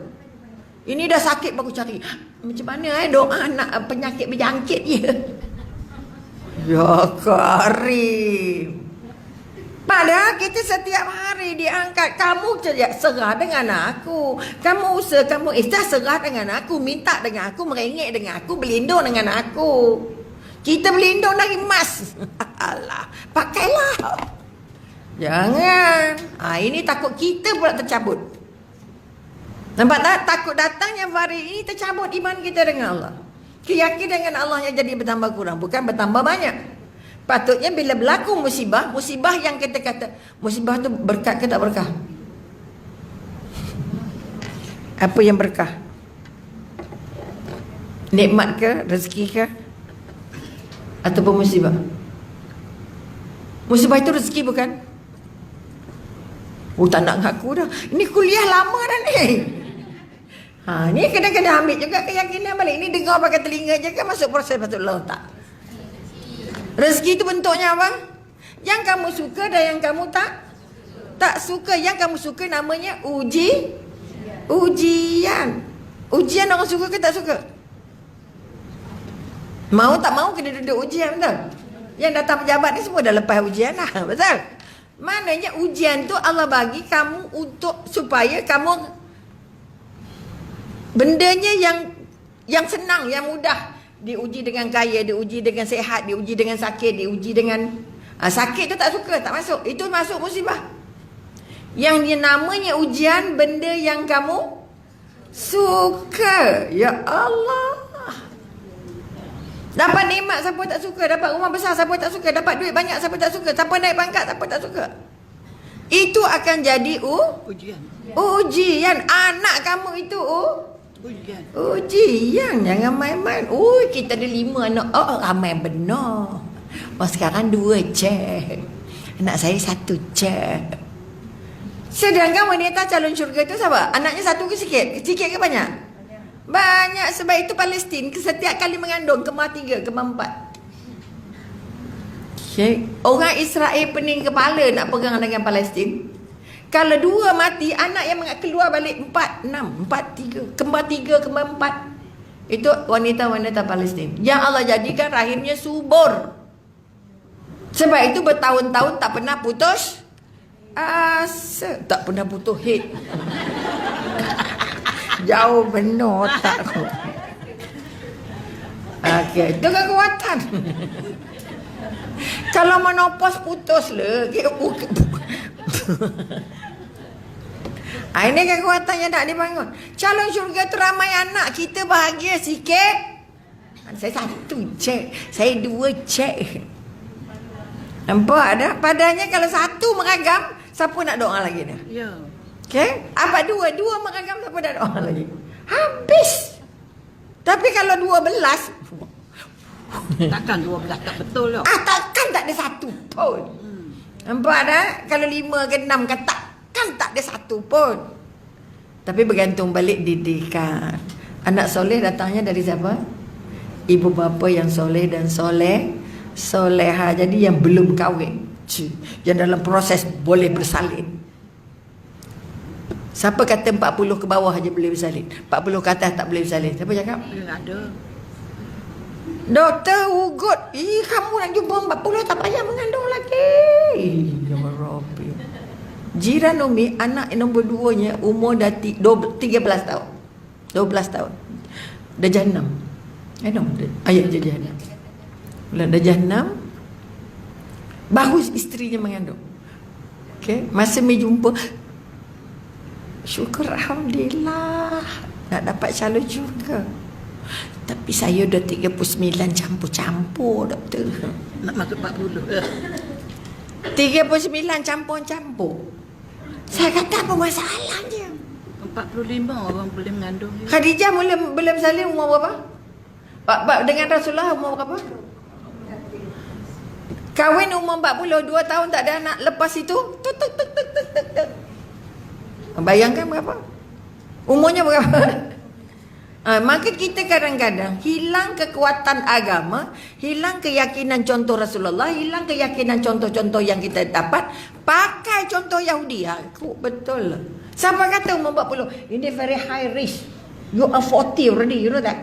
[SPEAKER 1] Ini dah sakit baru cari. Macam mana doa nak penyakit berjangkit je? Ya Karim. Padahal kita setiap hari diangkat. Kamu serah dengan aku. Kamu usaha, kamu ikhlas, serah dengan aku. Minta dengan aku, merengek dengan aku, berlindung dengan aku. Kita berlindung dari emas. Alah, pakailah. Jangan. Ini takut kita pula tercabut. Nampak tak? Takut datangnya virus ini tercabut iman kita dengan Allah. Keyakinan dengan Allah yang jadi bertambah kurang, bukan bertambah banyak. Patutnya bila berlaku musibah, musibah yang kita kata, musibah tu berkat ke tak berkah? Apa yang berkah? Nikmat ke, rezeki ke, ataupun musibah? Musibah itu rezeki bukan? Oh, tak nak ngaku dah. Ini kuliah lama dah ni. Ni kena ambil juga keyakinan balik. Ini dengar pakai telinga je kan masuk proses patut Allah tak? Rezeki itu bentuknya apa? Yang kamu suka dan yang kamu tak suka. Yang kamu suka namanya ujian. Ujian orang suka ke tak suka? Mau tak mau kena duduk ujian, betul? Yang datang pejabat ni semua dah lepas ujian lah, betul? Maknanya ujian tu Allah bagi kamu untuk supaya kamu bendanya yang senang, yang mudah. Diuji dengan kaya, diuji dengan sehat, diuji dengan sakit, diuji dengan sakit tu tak suka, tak masuk. Itu masuk musibah. Yang dia namanya ujian, benda yang kamu suka. Ya Allah. Dapat nikmat siapa tak suka, dapat rumah besar siapa tak suka, dapat duit banyak siapa tak suka, siapa naik pangkat siapa tak suka. Itu akan jadi ujian. Anak kamu itu ujian. Jangan main-main. Kita ada 5 anak. Ramai benar. Sekarang 2 je. Anak saya 1 je. Sedangkan wanita calon syurga tu siapa? Anaknya 1 ke sikit? Sikit ke banyak? Banyak. Sebab itu Palestin setiap kali mengandung kemar 3, kemar 4. Okay. Orang Israel pening kepala nak pegang dengan Palestin. Kalau 2 mati, anak yang keluar balik 4, 6, 4, 3, kembar 3, kembar 4. Itu wanita-wanita Palestin yang Allah jadikan rahimnya subur. Sebab itu bertahun-tahun tak pernah putus asa, tak pernah putus head. Jauh benar otak aku. Okey, itu kekuatan. Kalau menopause putus lah. Ini kekuatan yang tak dibangun. Calon syurga tu ramai anak, kita bahagia sikit. Saya 1 je, saya 2 je. Nampak ada? Padanya kalau 1 meragam, siapa nak doa lagi dah?
[SPEAKER 2] Ya.
[SPEAKER 1] Okay? Apa 2 meragam, siapa nak doa lagi? Habis. Tapi kalau 12,
[SPEAKER 2] Takkan 12 tak betul lah.
[SPEAKER 1] takkan tak ada 1 pun. Nampak dah? Kalau 5 ke 6 kan tak ada 1 pun. Tapi bergantung balik didikan. Anak soleh datangnya dari siapa? Ibu bapa yang soleh dan soleha. Jadi yang belum kahwin, yang dalam proses boleh bersalin. Siapa kata 40 ke bawah aja boleh bersalin, 40 ke atas tak boleh bersalin? Siapa cakap?
[SPEAKER 2] Ada.
[SPEAKER 1] Doktor ugut, kamu nak jumpa 40 tak payah mengandung lagi. Ya Rabbi. Jiran Umi, anak nombor 2-nya umur dah 13 tahun. 12 tahun. Dah jahannam. Ayat je jahannam. Dah jahannam. Baru isterinya mengandung. Okay. Masa mai jumpa, syukur Alhamdulillah nak dapat calon juga. Tapi saya dah 39 campur-campur, doktor.
[SPEAKER 2] Nak masuk 40.
[SPEAKER 1] 39 campur-campur. Saya kata apa masalahnya?
[SPEAKER 2] 45 orang boleh mengandung.
[SPEAKER 1] Khadijah belum salin umur berapa? Dengan Rasulullah umur berapa? Kahwin umur 42 tahun tak ada anak. Lepas itu tuk. Bayangkan berapa? Umurnya berapa? Maka kita kadang-kadang hilang kekuatan agama, hilang keyakinan contoh Rasulullah, hilang keyakinan contoh-contoh yang kita dapat, pakai contoh Yahudi. Betul lah. Siapa kata umur 40? Ini very high risk. You are 40 already, you know that?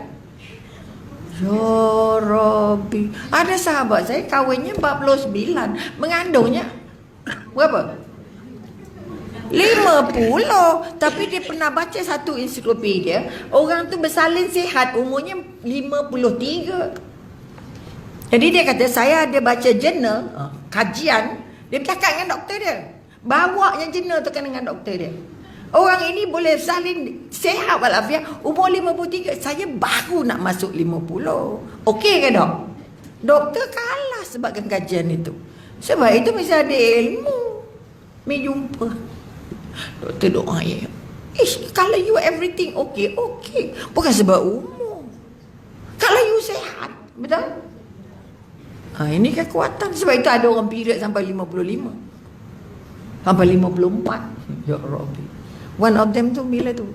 [SPEAKER 1] Ya Rabbi. Ada sahabat saya kahwinnya 49, mengandungnya berapa? 50. Tapi dia pernah baca satu ensiklopedia, orang tu bersalin sihat umurnya 53. Jadi dia kata, saya ada baca jurnal kajian, dia bercakap dengan doktor dia, bawa yang jurnal tu dengan doktor dia. Orang ini boleh salin sihat walafiat umur 53. Saya baru nak masuk 50. Okey ke dok? Doktor kalah. ikhlas sebabkan kajian itu. Sebab itu mesti ada ilmu. Mi jumpa. Doktor doa ya. Kalau you everything okay. Bukan sebab umur. Kalau you sehat, betul? Ini kekuatan. Sebab itu ada orang period sampai 55. Sampai 54. Ya Rabbi. One of them tu bila tu?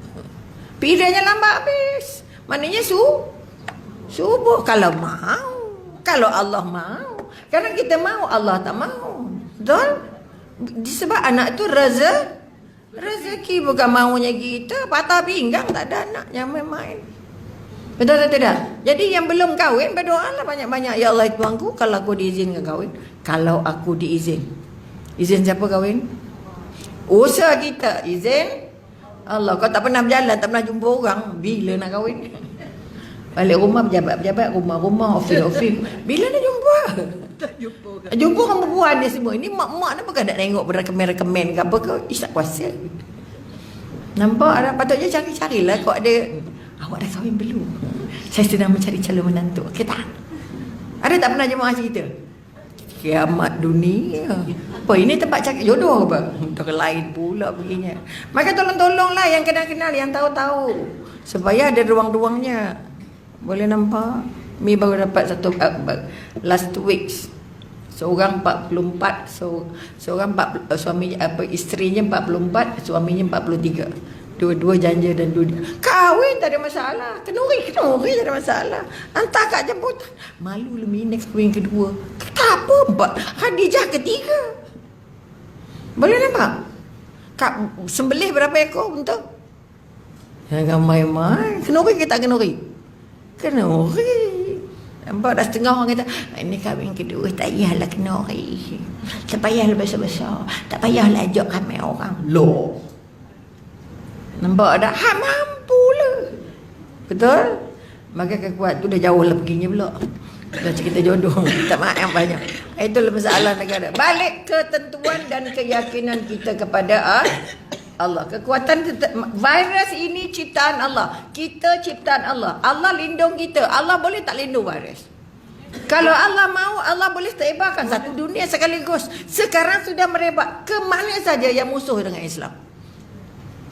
[SPEAKER 1] Periodnya lambat habis. Maknanya subuh kalau mau. Kalau Allah mau. Kadang kita mau, Allah tak mau. Betul? Sebab anak tu rezeki bukan maunya kita. Patah pinggang tak ada anak yang main-main. Betul atau tidak? Jadi yang belum kahwin berdoalah banyak-banyak. Ya Allah Tuanku, kalau aku diizinkan kahwin. Kalau aku diizin. Izin siapa kahwin? Usaha kita izin Allah. Kau tak pernah berjalan, tak pernah jumpa orang, bila nak kahwin? Balik rumah pejabat-pejabat, rumah-rumah, ofis-ofis. Bila nak jumpa? Jumpa orang perempuan dia semua. Ini mak-mak ni bukan nak tengok rekemen-rekemen ke apa ke. Tak kuasa. Nampak ada, patutnya cari-carilah kau ada. Awak dah kahwin belum? Saya sedang mencari calon menantu. Okey tak? Ada tak pernah jemaah cerita? Kiamat dunia. Apa ini tempat cari jodoh ke apa? Tak lain pula begini. Maka tolong-tolonglah yang kenal-kenal, yang tahu-tahu. Supaya ada ruang-ruangnya. Boleh nampak? Mi baru dapat satu last 2 weeks. Seorang 44, seorang 40, suami isterinya 44, suaminya 43. Dua-dua janja dan dua kahwin tak ada masalah. Kenuri tak ada masalah. Hantar kat jemputan. Malu Lumina kahwin kedua. Tak apa, Khadijah ketiga. Boleh nampak? Sembelih berapa ekor untuk? Jangan main-main. Kenuri ke tak kenuri? Kenuri. Nampak dah setengah orang kata, ini kahwin kedua, tak payahlah kenuri. Tak payahlah besar-besar. Tak payahlah ajak ramai orang. Loh. Nampak dah? Mampu lah. Betul? Maka kekuatan tu dah jauh lah perginya pula. Dah cerita jodoh. Tak maaf banyak. Itulah masalah negara. Balik ketentuan dan keyakinan kita kepada Allah. Kekuatan virus ini ciptaan Allah. Kita ciptaan Allah. Allah lindung kita. Allah boleh tak lindung virus? Kalau Allah mau, Allah boleh sebarkan satu dunia sekaligus. Sekarang sudah merebak ke mana saja yang musuh dengan Islam.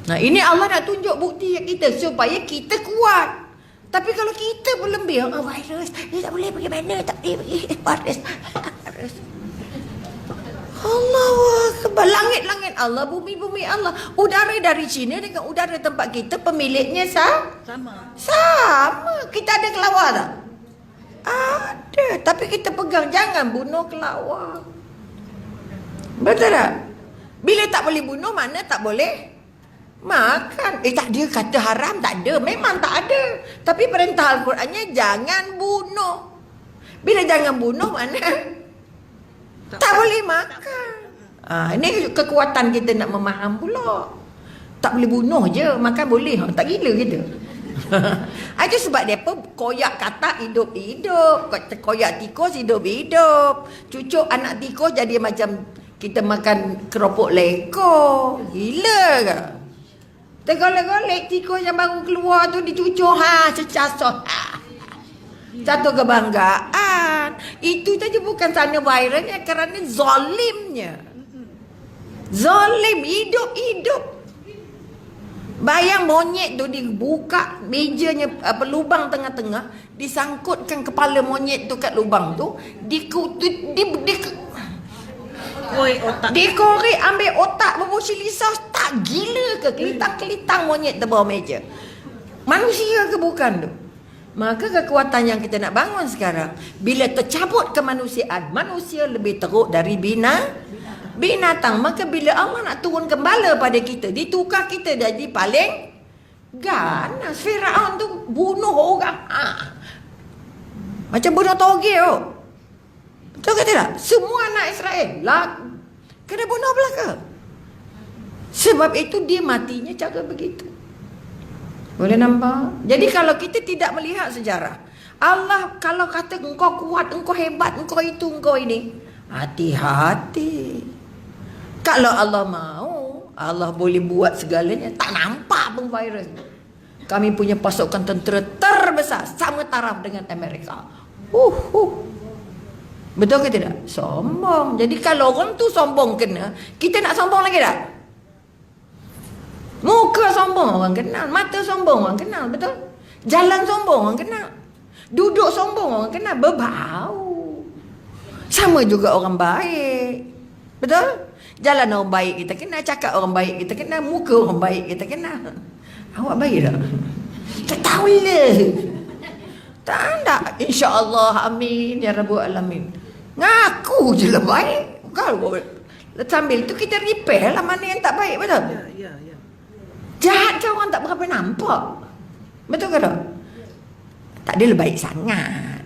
[SPEAKER 1] Nah, ini Allah nak tunjuk bukti kita supaya kita kuat. Tapi kalau kita belum biar virus, dia tak boleh pergi mana, tak boleh pergi virus. Allah Akbar. Langit-langit Allah, bumi-bumi Allah. Udara dari China dengan udara tempat kita pemiliknya sama. Kita ada kelawar tak? Ada. Tapi kita pegang, jangan bunuh kelawar. Betul tak? Bila tak boleh bunuh, mana tak boleh makan. Tak ada kata haram, tak ada. Memang tak ada. Tapi perintah Al-Qurannya jangan bunuh. Bila jangan bunuh, mana tak boleh makan. Ini kekuatan kita nak memaham pula. Tak boleh bunuh je, makan boleh. Tak gila kita. Itu sebab dia apa? Koyak katak hidup-hidup, koyak tikus hidup-hidup. Cucuk anak tikus jadi macam kita makan keropok lekor. Gila ke? Tergolek-golek tikus yang baru keluar tu dicucuk. Secasot. Satu kebanggaan. Itu saja bukan sana virusnya, kerana zalimnya. Zalim, hidup-hidup. Bayang monyet tu dibuka mejanya, lubang tengah-tengah, disangkutkan kepala monyet tu kat lubang tu, dikorek, ambil otak berbusi lisau. Tak gila ke? Kelitang-kelitang monyet terbawah meja. Manusia ke bukan tu? Maka kekuatan yang kita nak bangun sekarang, bila tercabut kemanusiaan, manusia lebih teruk dari binatang. Maka bila Allah nak turun kembala pada kita, ditukar kita jadi paling ganas. Firaun tu bunuh orang. Macam bunuh toge tu. Betul ke tidak? Semua anak Israel kena bunuh belaka. Sebab itu dia matinya cara begitu. Boleh nampak? Jadi kalau kita tidak melihat sejarah, Allah kalau kata engkau kuat, engkau hebat, engkau itu, engkau ini, hati-hati. Kalau Allah mau, Allah boleh buat segalanya. Tak nampak pun virus. Kami punya pasukan tentera terbesar, sama taraf dengan Amerika. Betul ke tidak? Sombong. Jadi kalau orang tu sombong kena, kita nak sombong lagi tak? Muka sombong orang kenal, mata sombong orang kenal, betul? Jalan sombong orang kenal, duduk sombong orang kenal, berbau. Sama juga orang baik, betul? Jalan orang baik kita kenal, cakap orang baik kita kenal, muka orang baik kita kenal. Awak baik tak? Tak tahu lah. Tak ada. InsyaAllah, amin ya Rabbul Alamin. Ngaku je lah baik. Kalau sambil tu kita repair lah mana yang tak baik, betul?
[SPEAKER 2] Ya.
[SPEAKER 1] Jahat kan orang tak berapa nampak. Betul ke tak? Tak adalah baik sangat.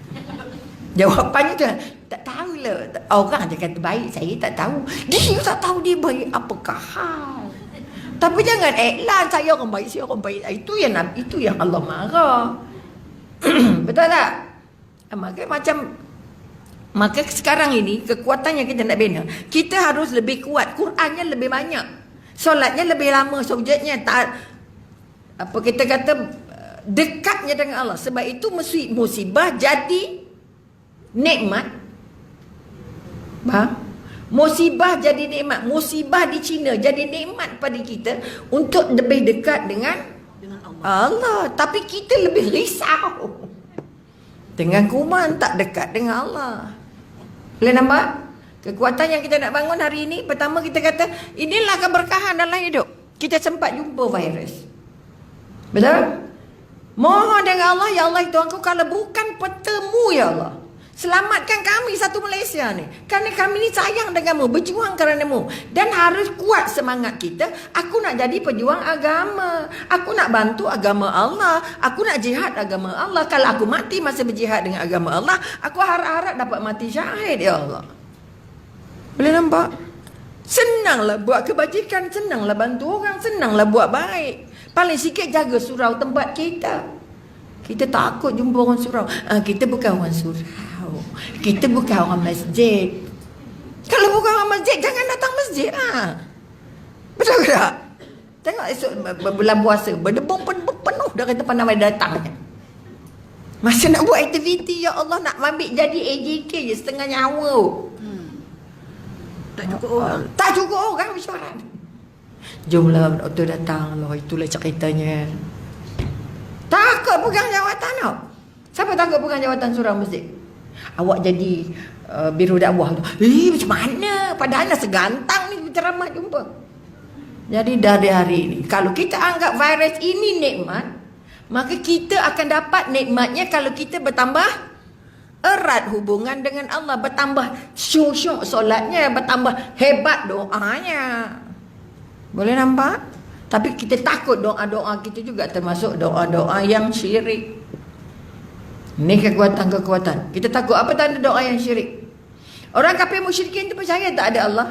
[SPEAKER 1] Jawapannya tu, tak tahulah. Orang je kata baik, saya tak tahu. Dia tak tahu dia baik apakah hal. Tapi jangan iklan saya orang baik, saya orang baik. Itu yang Allah marah. Betul tak? Maka sekarang ini kekuatan yang kita nak bina, kita harus lebih kuat. Qurannya lebih banyak, solatnya lebih lama, sujudnya tak apa kita kata dekatnya dengan Allah. Sebab itu musibah jadi nikmat. Faham? Musibah jadi nikmat. Musibah di China jadi nikmat pada kita untuk lebih dekat dengan Allah. Tapi kita lebih risau dengan kuman tak dekat dengan Allah. Boleh nampak? Kekuatan yang kita nak bangun hari ini, pertama kita kata, inilah keberkahan dalam hidup. Kita sempat jumpa virus. Betul? Mohon dengan Allah, ya Allah Tuhanku, kalau bukan petemu ya Allah, selamatkan kami satu Malaysia ni. Kerana kami ni sayang denganmu, berjuang kerana-Mu. Dan harus kuat semangat kita. Aku nak jadi pejuang agama. Aku nak bantu agama Allah. Aku nak jihad agama Allah. Kalau aku mati masa berjihad dengan agama Allah, aku harap-harap dapat mati syahid ya Allah. Boleh nampak? Senanglah buat kebajikan, senanglah bantu orang, senanglah buat baik. Paling sikit jaga surau tempat kita. Kita takut jumpa orang surau. Kita bukan orang surau. Kita bukan orang masjid. Kalau bukan orang masjid, jangan datang masjid lah. Betul ke tak? Tengok esok bulan puasa, berdebung penuh dari tempat nama datang. Masa nak buat aktiviti, ya Allah, nak ambil jadi AJK je setengah nyawa.
[SPEAKER 2] Tak cukup orang.
[SPEAKER 1] Tak cukup orang mesyuarat. Jomlah doktor datang lah, itulah ceritanya. Takut pegang jawatan tau. Siapa takut pegang jawatan surau masjid? Awak jadi biro dakwah tu. Macam mana? Padahal dah segantang ni ceramah jumpa. Jadi dari hari ini, kalau kita anggap virus ini nikmat, maka kita akan dapat nikmatnya kalau kita bertambah erat hubungan dengan Allah, bertambah syuk-syuk solatnya, bertambah hebat doanya. Boleh nampak? Tapi kita takut doa-doa kita juga termasuk doa-doa yang syirik. Ini kekuatan-kekuatan. Kita takut apa tanda doa yang syirik? Orang kafir musyrikin itu percaya tak ada Allah?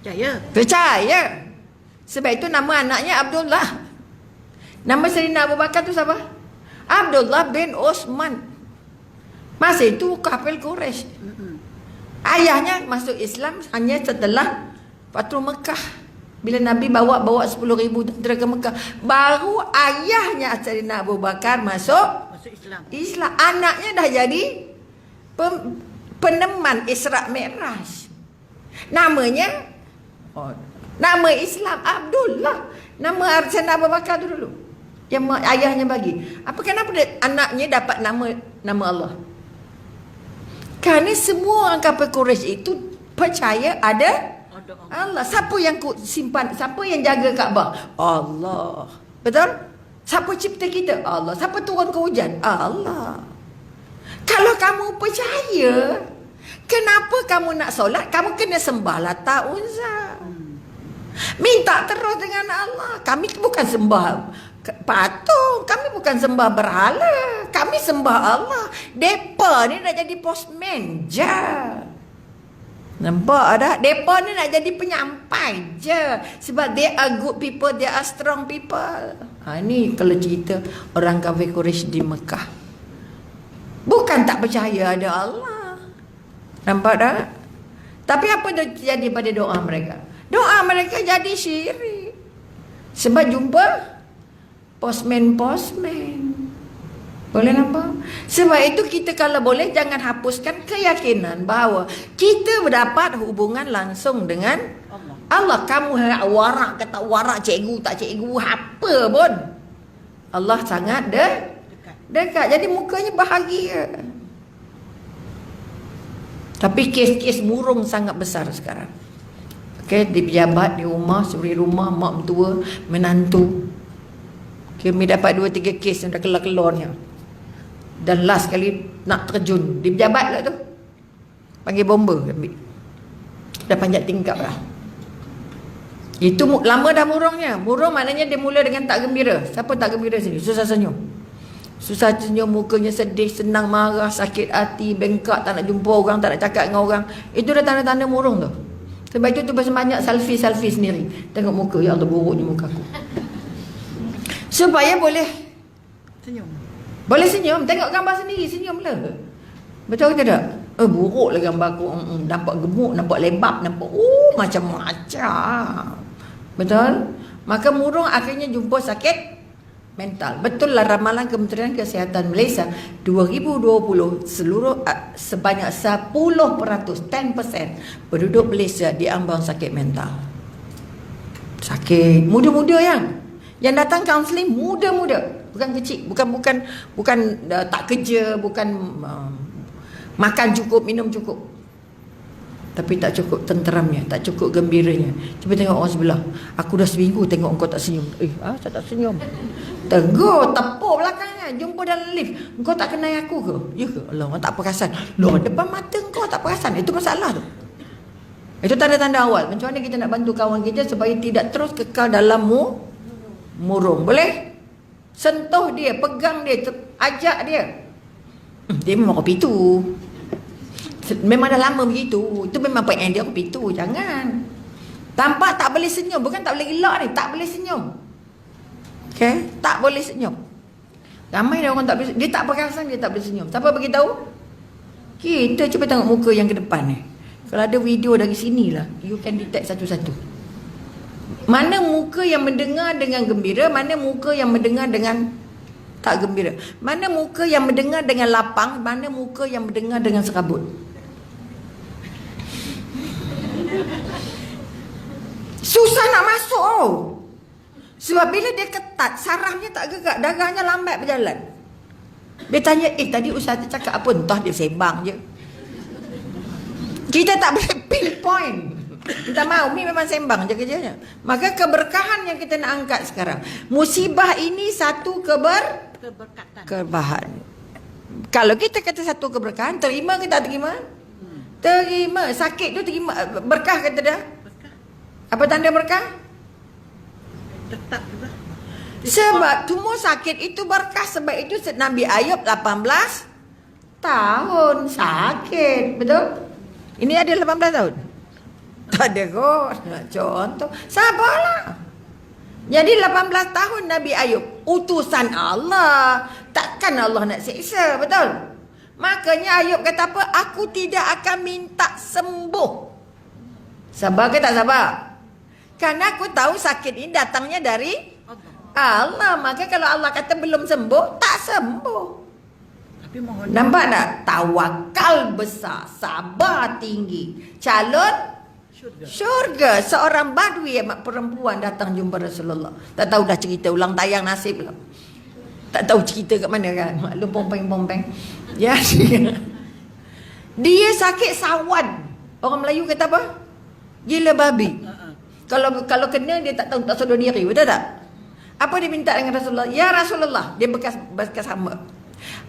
[SPEAKER 2] Percaya.
[SPEAKER 1] Percaya. Sebab itu nama anaknya Abdullah. Nama Sayyidina Abu Bakar tu siapa? Abdullah bin Osman. Masa itu kafir Quraisy. Ayahnya masuk Islam hanya setelah Fathu Mekah. Bila Nabi bawa 10,000 tentera ke Mekah, baru ayahnya Sayyidina Abu Bakar masuk Islam. Anaknya dah jadi peneman Isra Mi'raj. Namanya nama Islam Abdullah. Nama Sayyidina Abu Bakar tu dulu yang ayahnya bagi. Kenapa anaknya dapat nama Allah? Kerana semua orang kafir Quraisy itu percaya ada Allah. Siapa yang simpan, siapa yang jaga Kaabah? Allah. Betul? Siapa cipta kita? Allah. Siapa turun ke hujan? Allah. Kalau kamu percaya, kenapa kamu nak solat? Kamu kena sembah Lata Uzza. Minta terus dengan Allah. Kami bukan sembah patung, kami bukan sembah berhala, kami sembah Allah. Depa ni nak jadi postman je. Nampak tak? Depa ni nak jadi penyampai je. Sebab they are good people, they are strong people. Ni kalau cerita orang kafir Quraisy di Mekah. Bukan tak percaya ada Allah. Nampak tak? Tapi apa jadi pada doa mereka? Doa mereka jadi syirik. Sebab jumpa postman. Boleh nampak? Sebab itu kita kalau boleh jangan hapuskan keyakinan bahawa kita berdapat hubungan langsung dengan Allah. Kamu harap warak kata warak, cikgu tak cikgu, apa pun Allah sangat dekat. Jadi mukanya bahagia. Tapi kes-kes murung sangat besar sekarang. Okey, di pejabat, di rumah, suri rumah, mak mentua, menantu. Kami dapat 2-3 kes yang dah keluar-keluarnya. Dan last kali nak terjun di pejabat lah tu, panggil bomba ambil. Dah panjat tingkap lah. Itu lama dah murungnya. Murung maknanya dia mula dengan tak gembira. Siapa tak gembira sini? Susah senyum. Susah senyum, mukanya sedih, senang marah, sakit hati, bengkak, tak nak jumpa orang, tak nak cakap dengan orang. Itu dah tanda-tanda murung tu. Sebab itu tu pasal banyak selfie sendiri. Tengok muka, ya Allah buruknya muka aku. Supaya boleh senyum. Tengok gambar sendiri, senyumlah. Betul ke tak? Buruklah gambar aku. Nampak gemuk, nampak lebab, nampak macam-macam. Betul? Maka murung akhirnya jumpa sakit mental. Betul lah ramalan Kementerian Kesihatan Malaysia 2020 sebanyak 10% penduduk Malaysia diambang sakit mental. Sakit muda-muda yang datang kaunseling muda-muda. Bukan kecil, bukan tak kerja, bukan makan cukup, minum cukup. Tapi tak cukup tenteramnya, tak cukup gembiranya. Cuba tengok orang sebelah. Aku dah seminggu tengok engkau tak senyum. Saya tak senyum. Tegur, tepuk belakangnya. Jumpa dalam lift. Engkau tak kenal aku ke? Ya ke? Allah, tak perasan. Loh, depan mata engkau tak perasan. Itu masalah tu. Itu tanda-tanda awal. Macam mana kita nak bantu kawan kita supaya tidak terus kekal dalam murung. Boleh? Sentuh dia, pegang dia, ajak dia. Dia memang kopi tu. Memang dah lama begitu. Itu memang pengen dia kopi tu. Jangan. Tampak tak boleh senyum. Bukan tak boleh gelak ni. Tak boleh senyum. Okay? Tak boleh senyum. Ramai dah orang tak boleh. Dia tak perasan dia tak boleh senyum. Siapa beritahu? Kita cuba tengok muka yang ke depan ni. Kalau ada video dari sini lah, you can detect satu-satu. Mana muka yang mendengar dengan gembira, mana muka yang mendengar dengan tak gembira. Mana muka yang mendengar dengan lapang, mana muka yang mendengar dengan serabut. Susah nak masuk sebab bila dia ketat, sarafnya tak gerak, darahnya lambat berjalan. Dia tanya, tadi ustaz cakap apa? Entah dia sembang je. Kita tak boleh pinpoint. Kita mahu, ni memang sembang je kerjanya. Maka keberkahan yang kita nak angkat sekarang. Musibah ini satu keberkahan. Kalau kita kata satu keberkahan, terima ke tak terima? Terima. Sakit tu terima. Berkah kata dah. Apa tanda berkah?
[SPEAKER 2] Tetap juga.
[SPEAKER 1] Sebab tumor sakit itu berkah. Sebab itu Nabi Ayub 18 tahun sakit. Betul? Ini ada 18 tahun? Tak ada kot. Contoh. Sabarlah. Jadi 18 tahun Nabi Ayub. Utusan Allah. Takkan Allah nak siksa. Betul? Makanya Ayub kata apa? Aku tidak akan minta sembuh. Sabar ke tak sabar? Karena aku tahu sakit ini datangnya dari Allah. Maka kalau Allah kata belum sembuh, tak sembuh.
[SPEAKER 2] Tapi mohon
[SPEAKER 1] nampak tak? Tawakal besar, sabar tinggi. Calon syurga. Seorang badui perempuan datang jumpa Rasulullah. Tak tahu dah cerita, ulang tayang nasib lah. Tak tahu cerita kat mana kan. Maklum pompeng-pompeng. Ya. Dia sakit sawan. Orang Melayu kata apa? Gila babi. Kalau kena dia tak tahu, tak sedar diri. Betul tak? Apa dia minta dengan Rasulullah? Ya Rasulullah. Dia bekas hamba.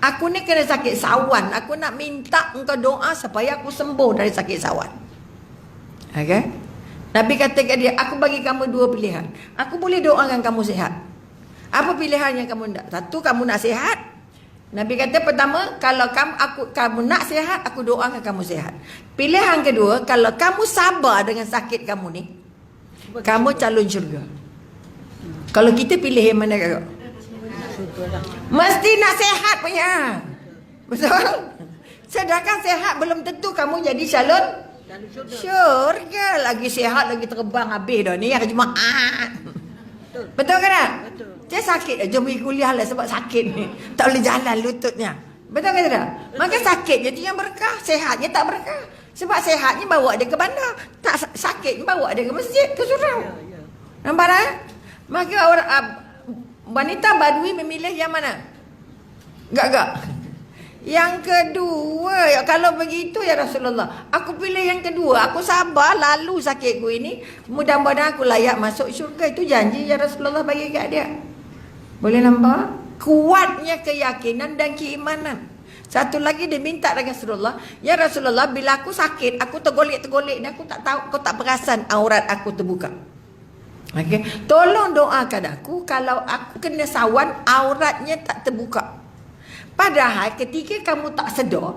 [SPEAKER 1] Aku ni kena sakit sawan. Aku nak minta engkau doa supaya aku sembuh dari sakit sawan. Okay? Nabi kata kat dia, aku bagi kamu 2 pilihan. Aku boleh doakan kamu sihat. Apa pilihan yang kamu nak? Satu, kamu nak sihat. Nabi kata pertama, kalau kamu nak sihat, aku doakan kamu sihat. Pilihan kedua, kalau kamu sabar dengan sakit kamu ni, kamu calon syurga. Kalau kita pilih yang mana kakak? Mesti nak sihat punya. Betul? Sedangkan sihat belum tentu kamu jadi calon syurga. Lagi sihat, lagi terbang habis dah ni hari Jumaat. Betul ke tak? Dia sakit, jom pergi kuliah lah sebab sakit ni. Tak boleh jalan lututnya. Betul ke tidak? Maka sakitnya tu yang berkah, sehatnya tak berkah. Sebab sehatnya bawa dia ke bandar, tak sakitnya bawa dia ke masjid, ke surau. Nampak tak? Maka orang wanita Badui memilih yang mana? Gak. Yang kedua, ya, kalau begitu ya Rasulullah, aku pilih yang kedua. Aku sabar lalu sakitku ini, mudah-mudahan aku layak masuk syurga. Itu janji ya Rasulullah bagi kat dia. Boleh nampak? Kuatnya keyakinan dan keimanan. Satu lagi dia minta dengan Rasulullah, ya Rasulullah, bila aku sakit, aku tergolek-tergolek ni, aku tak tahu, aku tak perasan aurat aku terbuka. Okay. Tolong doakan aku kalau aku kena sawan, auratnya tak terbuka. Padahal ketika kamu tak sedar,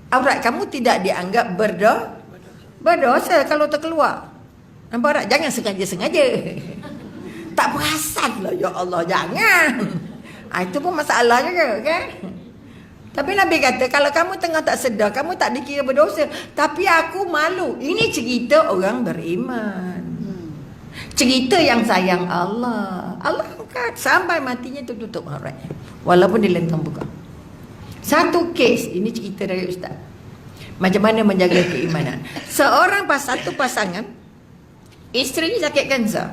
[SPEAKER 1] aurat kamu tidak dianggap berdosa kalau terkeluar. Nampak tak? Jangan sengaja-sengaja. Tak perasan lah, ya Allah, jangan. Itu pun masalah juga, kan? Tapi Nabi kata, kalau kamu tengah tak sedar, kamu tak dikira berdosa. Tapi aku malu. Ini cerita orang beriman. Cerita yang sayang Allah. Allah angkat sampai matinya tutup auratnya. Walaupun dia lentang buka. Satu kes, ini cerita dari Ustaz. Macam mana menjaga keimanan. Satu pasangan, isterinya sakit kanser.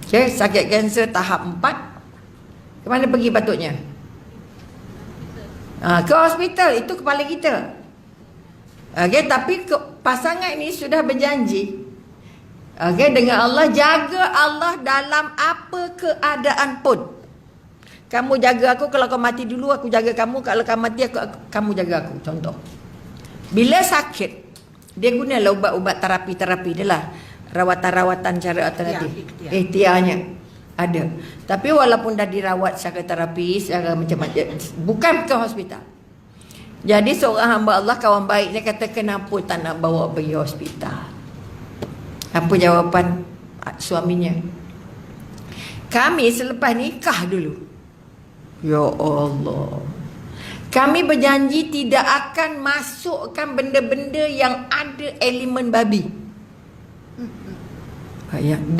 [SPEAKER 1] Okay, sakit kanser tahap 4. Kemana pergi patutnya? Ke hospital, itu kepala kita. Okay, tapi pasangan ini sudah berjanji, okay, dengan Allah, jaga Allah dalam apa keadaan pun. Kamu jaga aku, kalau kau mati dulu aku jaga kamu, kalau kau mati kamu jaga aku. Contoh, bila sakit, dia gunalah ubat-ubat terapi dia lah, rawatan-rawatan cara alternatif. Ikhtiarnya ada. Tapi walaupun dah dirawat secara terapi, secara macam-macam, bukan ke hospital. Jadi seorang hamba Allah, kawan baiknya kata, kenapa tak nak bawa pergi hospital? Apa jawapan suaminya? Kami selepas nikah dulu, ya Allah, kami berjanji tidak akan masukkan benda-benda yang ada elemen babi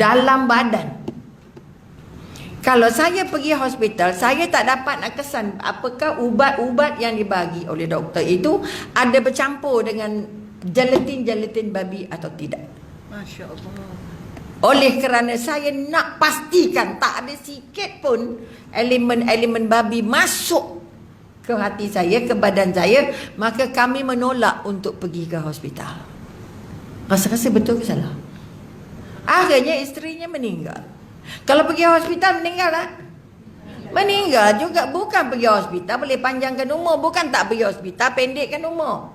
[SPEAKER 1] dalam badan. Kalau saya pergi hospital, saya tak dapat nak kesan apakah ubat-ubat yang dibagi oleh doktor itu ada bercampur dengan gelatin babi atau tidak.
[SPEAKER 2] Masya Allah.
[SPEAKER 1] Oleh kerana saya nak pastikan tak ada sikit pun elemen-elemen babi masuk ke hati saya, ke badan saya, maka kami menolak untuk pergi ke hospital. Rasa-rasa betul ke salah? Akhirnya isterinya meninggal. Kalau pergi hospital meninggal lah. Meninggal juga. Bukan pergi hospital boleh panjangkan umur, bukan tak pergi hospital pendekkan umur.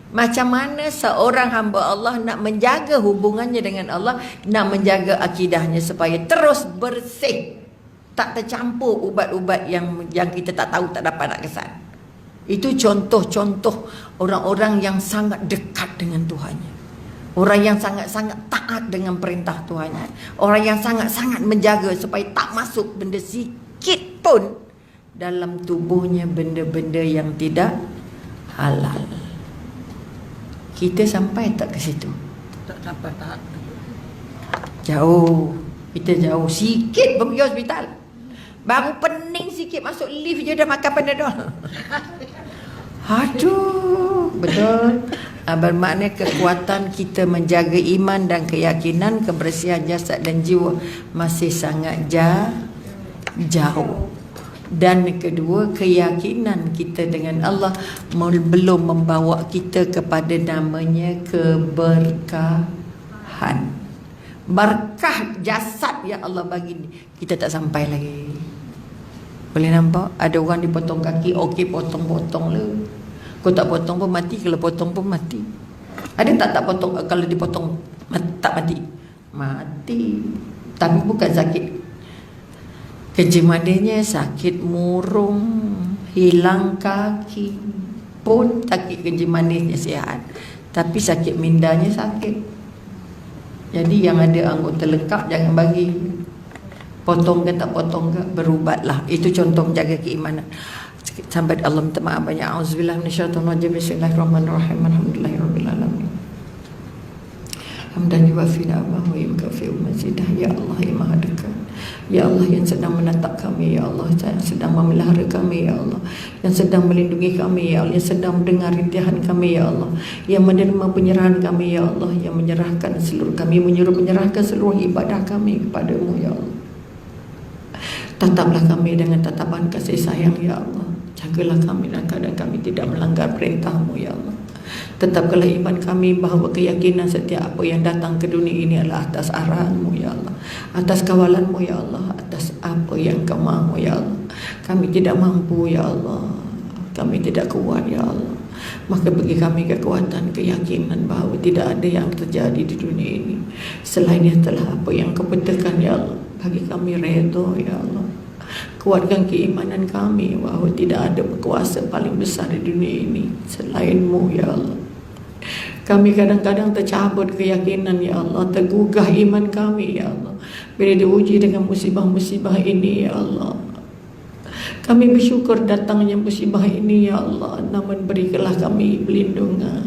[SPEAKER 1] Macam mana seorang hamba Allah nak menjaga hubungannya dengan Allah, nak menjaga akidahnya supaya terus bersih, tak tercampur ubat-ubat yang kita tak tahu, tak dapat nak kesan. Itu contoh-contoh orang-orang yang sangat dekat dengan Tuhannya, orang yang sangat-sangat taat dengan perintah Tuhannya, orang yang sangat-sangat menjaga supaya tak masuk benda sikit pun dalam tubuhnya, benda-benda yang tidak halal. Kita sampai tak ke situ?
[SPEAKER 2] Tak sampai tahap tu.
[SPEAKER 1] Jauh. Kita jauh. Sikit pergi hospital, baru pening sikit masuk lift je dah makan Panadol. Aduh, betul. Bermakna kekuatan kita menjaga iman dan keyakinan, kebersihan jasad dan jiwa masih sangat jauh. Dan kedua, keyakinan kita dengan Allah belum membawa kita kepada namanya keberkahan. Berkah jasad yang Allah bagi ni, kita tak sampai lagi. Boleh nampak? Ada orang dipotong kaki, okey potong-potong lah. Kau tak potong pun mati, kalau potong pun mati. Ada tak potong, kalau dipotong tak mati? Mati. Tapi bukan sakit kejemadanya, sakit murung, hilang kaki pun sakit kejemadanya sihat, tapi sakit mindanya sakit. Jadi yang ada anggota lengkap jangan bagi. Potong ke tak potong ke, berubatlah. Itu contoh menjaga keimanan. Sampai Allah minta maaf banyak. Auzubillah minasyaitonirrajim. Bismillahirrahmanirrahim. Alhamdulillahirabbil alamin. Hamdan yuwafi ni'amahu wa yukafi mazidah. Ya Allah ya Maha Dekat. Ya Allah, yang sedang menatap kami, Ya Allah, yang sedang memelihara kami, Ya Allah, yang sedang melindungi kami, Ya Allah, yang sedang mendengar rintihan kami, Ya Allah, yang menerima penyerahan kami, Ya Allah, yang menyerahkan seluruh kami, menyerahkan seluruh ibadah kami kepadamu, Ya Allah. Tataplah kami dengan tatapan kasih sayang, Ya Allah. Jagalah kami dalam keadaan kami tidak melanggar perintah-Mu, Ya Allah. Tetapkanlah iman kami bahawa keyakinan setiap apa yang datang ke dunia ini adalah atas arahan-Mu, Ya Allah, atas kawalan-Mu, Ya Allah, atas apa yang Kau mahu, Ya Allah. Kami tidak mampu, Ya Allah, kami tidak kuat, Ya Allah. Maka bagi kami kekuatan, keyakinan bahawa tidak ada yang terjadi di dunia ini selain itulah apa yang Kau betulkan, Ya Allah. Bagi kami redha, Ya Allah. Kuatkan keimanan kami bahawa tidak ada kuasa paling besar di dunia ini selain-Mu, Ya Allah. Kami kadang-kadang tercabut keyakinan, Ya Allah, tergugah iman kami, Ya Allah, bila diuji dengan musibah-musibah ini, Ya Allah. Kami bersyukur datangnya musibah ini, Ya Allah, namun berikanlah kami perlindungan,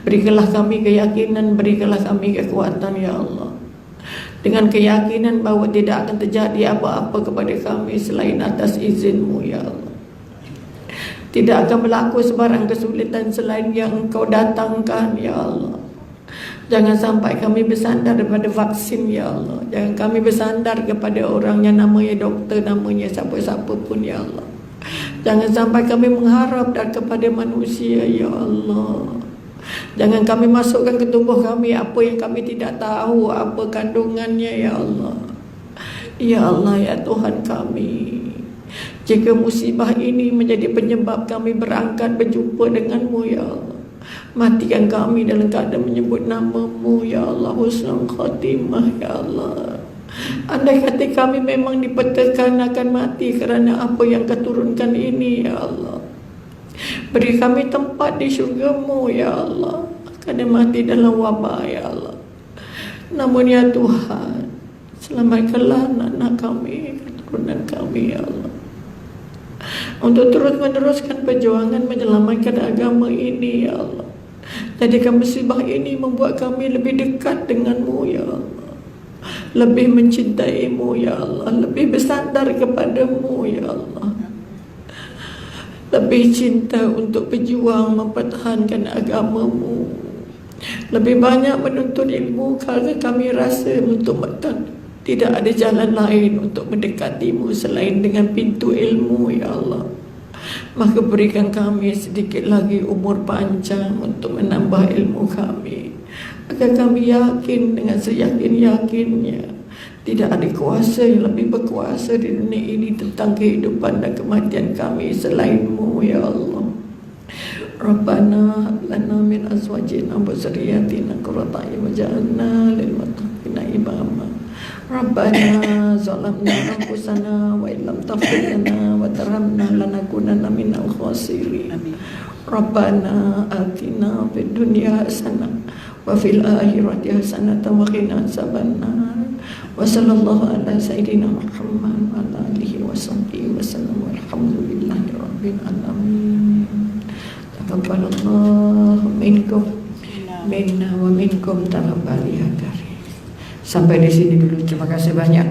[SPEAKER 1] berikanlah kami keyakinan, berikanlah kami kekuatan, Ya Allah, dengan keyakinan bahawa tidak akan terjadi apa-apa kepada kami selain atas izin-Mu, Ya Allah. Tidak akan berlaku sebarang kesulitan selain yang Engkau datangkan, Ya Allah. Jangan sampai kami bersandar daripada vaksin, Ya Allah. Jangan kami bersandar kepada orang yang namanya doktor, namanya siapa-siapa pun, Ya Allah. Jangan sampai kami mengharap kepada manusia, Ya Allah. Jangan kami masukkan ke tubuh kami apa yang kami tidak tahu apa kandungannya, Ya Allah. Ya Allah, ya Tuhan kami, jika musibah ini menjadi penyebab kami berangkat berjumpa dengan-Mu, Ya Allah, matikan kami dalam keadaan menyebut nama-Mu, Ya Allah, husnul khatimah, Ya Allah. Andai kata kami memang dipetakan akan mati kerana apa yang Kau turunkan ini, Ya Allah, beri kami tempat di syurga-Mu, Ya Allah, kerana mati dalam wabah, Ya Allah. Namun ya Tuhan, selamatkanlah anak-anak kami, keturunan kami, Ya Allah, untuk terus meneruskan perjuangan menyelamatkan agama ini, Ya Allah. Jadikan musibah ini membuat kami lebih dekat dengan-Mu, Ya Allah, lebih mencintai-Mu, Ya Allah, lebih bersandar kepada-Mu, Ya Allah, lebih cinta untuk berjuang mempertahankan agama-Mu, lebih banyak menuntut ilmu kerana kami rasa untuk tidak ada jalan lain untuk mendekati-Mu selain dengan pintu ilmu, Ya Allah. Maka berikan kami sedikit lagi umur panjang untuk menambah ilmu kami, agar kami yakin dengan seyakin-yakinnya tidak ada kuasa yang lebih berkuasa di dunia ini tentang kehidupan dan kematian kami selain-Mu, Ya Allah. Rabbana hab lana min azwajina wa dzurriyyatina qurrata a'yun waj'alna lil muttaqina imama. Rabbana zalamna anfusana wa illam taghfir lana wa tarhamna lanakunanna minal khasirin. Rabbana atina fid dunya hasanah wa fil akhirati hasanah wa qina adzabannar. Wa sallallahu ala sayyidina Muhammad wa ala alihi wa sahbihi wa sallam. Walhamdulillahi rabbil alamin. Taqabbalallahu minkum minna wa minkum taqabbal ya karim. Sampai di sini dulu. Terima kasih banyak.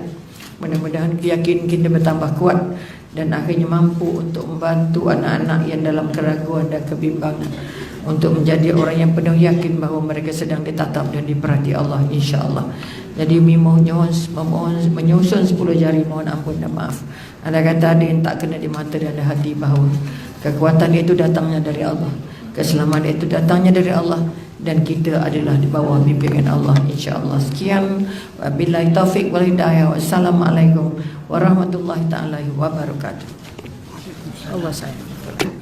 [SPEAKER 1] Mudah-mudahan keyakinan kita bertambah kuat dan akhirnya mampu untuk membantu anak-anak yang dalam keraguan dan kebimbangan untuk menjadi orang yang penuh yakin bahawa mereka sedang ditatap dan diperhati Allah, insya-Allah. Jadi menyusun 10 jari mohon ampun dan maaf. Anda kata ada yang tak kena di mata dan ada hati bahawa kekuatan itu datangnya dari Allah, keselamatan itu datangnya dari Allah, dan kita adalah di bawah bimbingan Allah, insya-Allah. Sekian, wabillahi taufik wal hidayah. Wassalamualaikum warahmatullahi taala wabarakatuh. Allah sayang.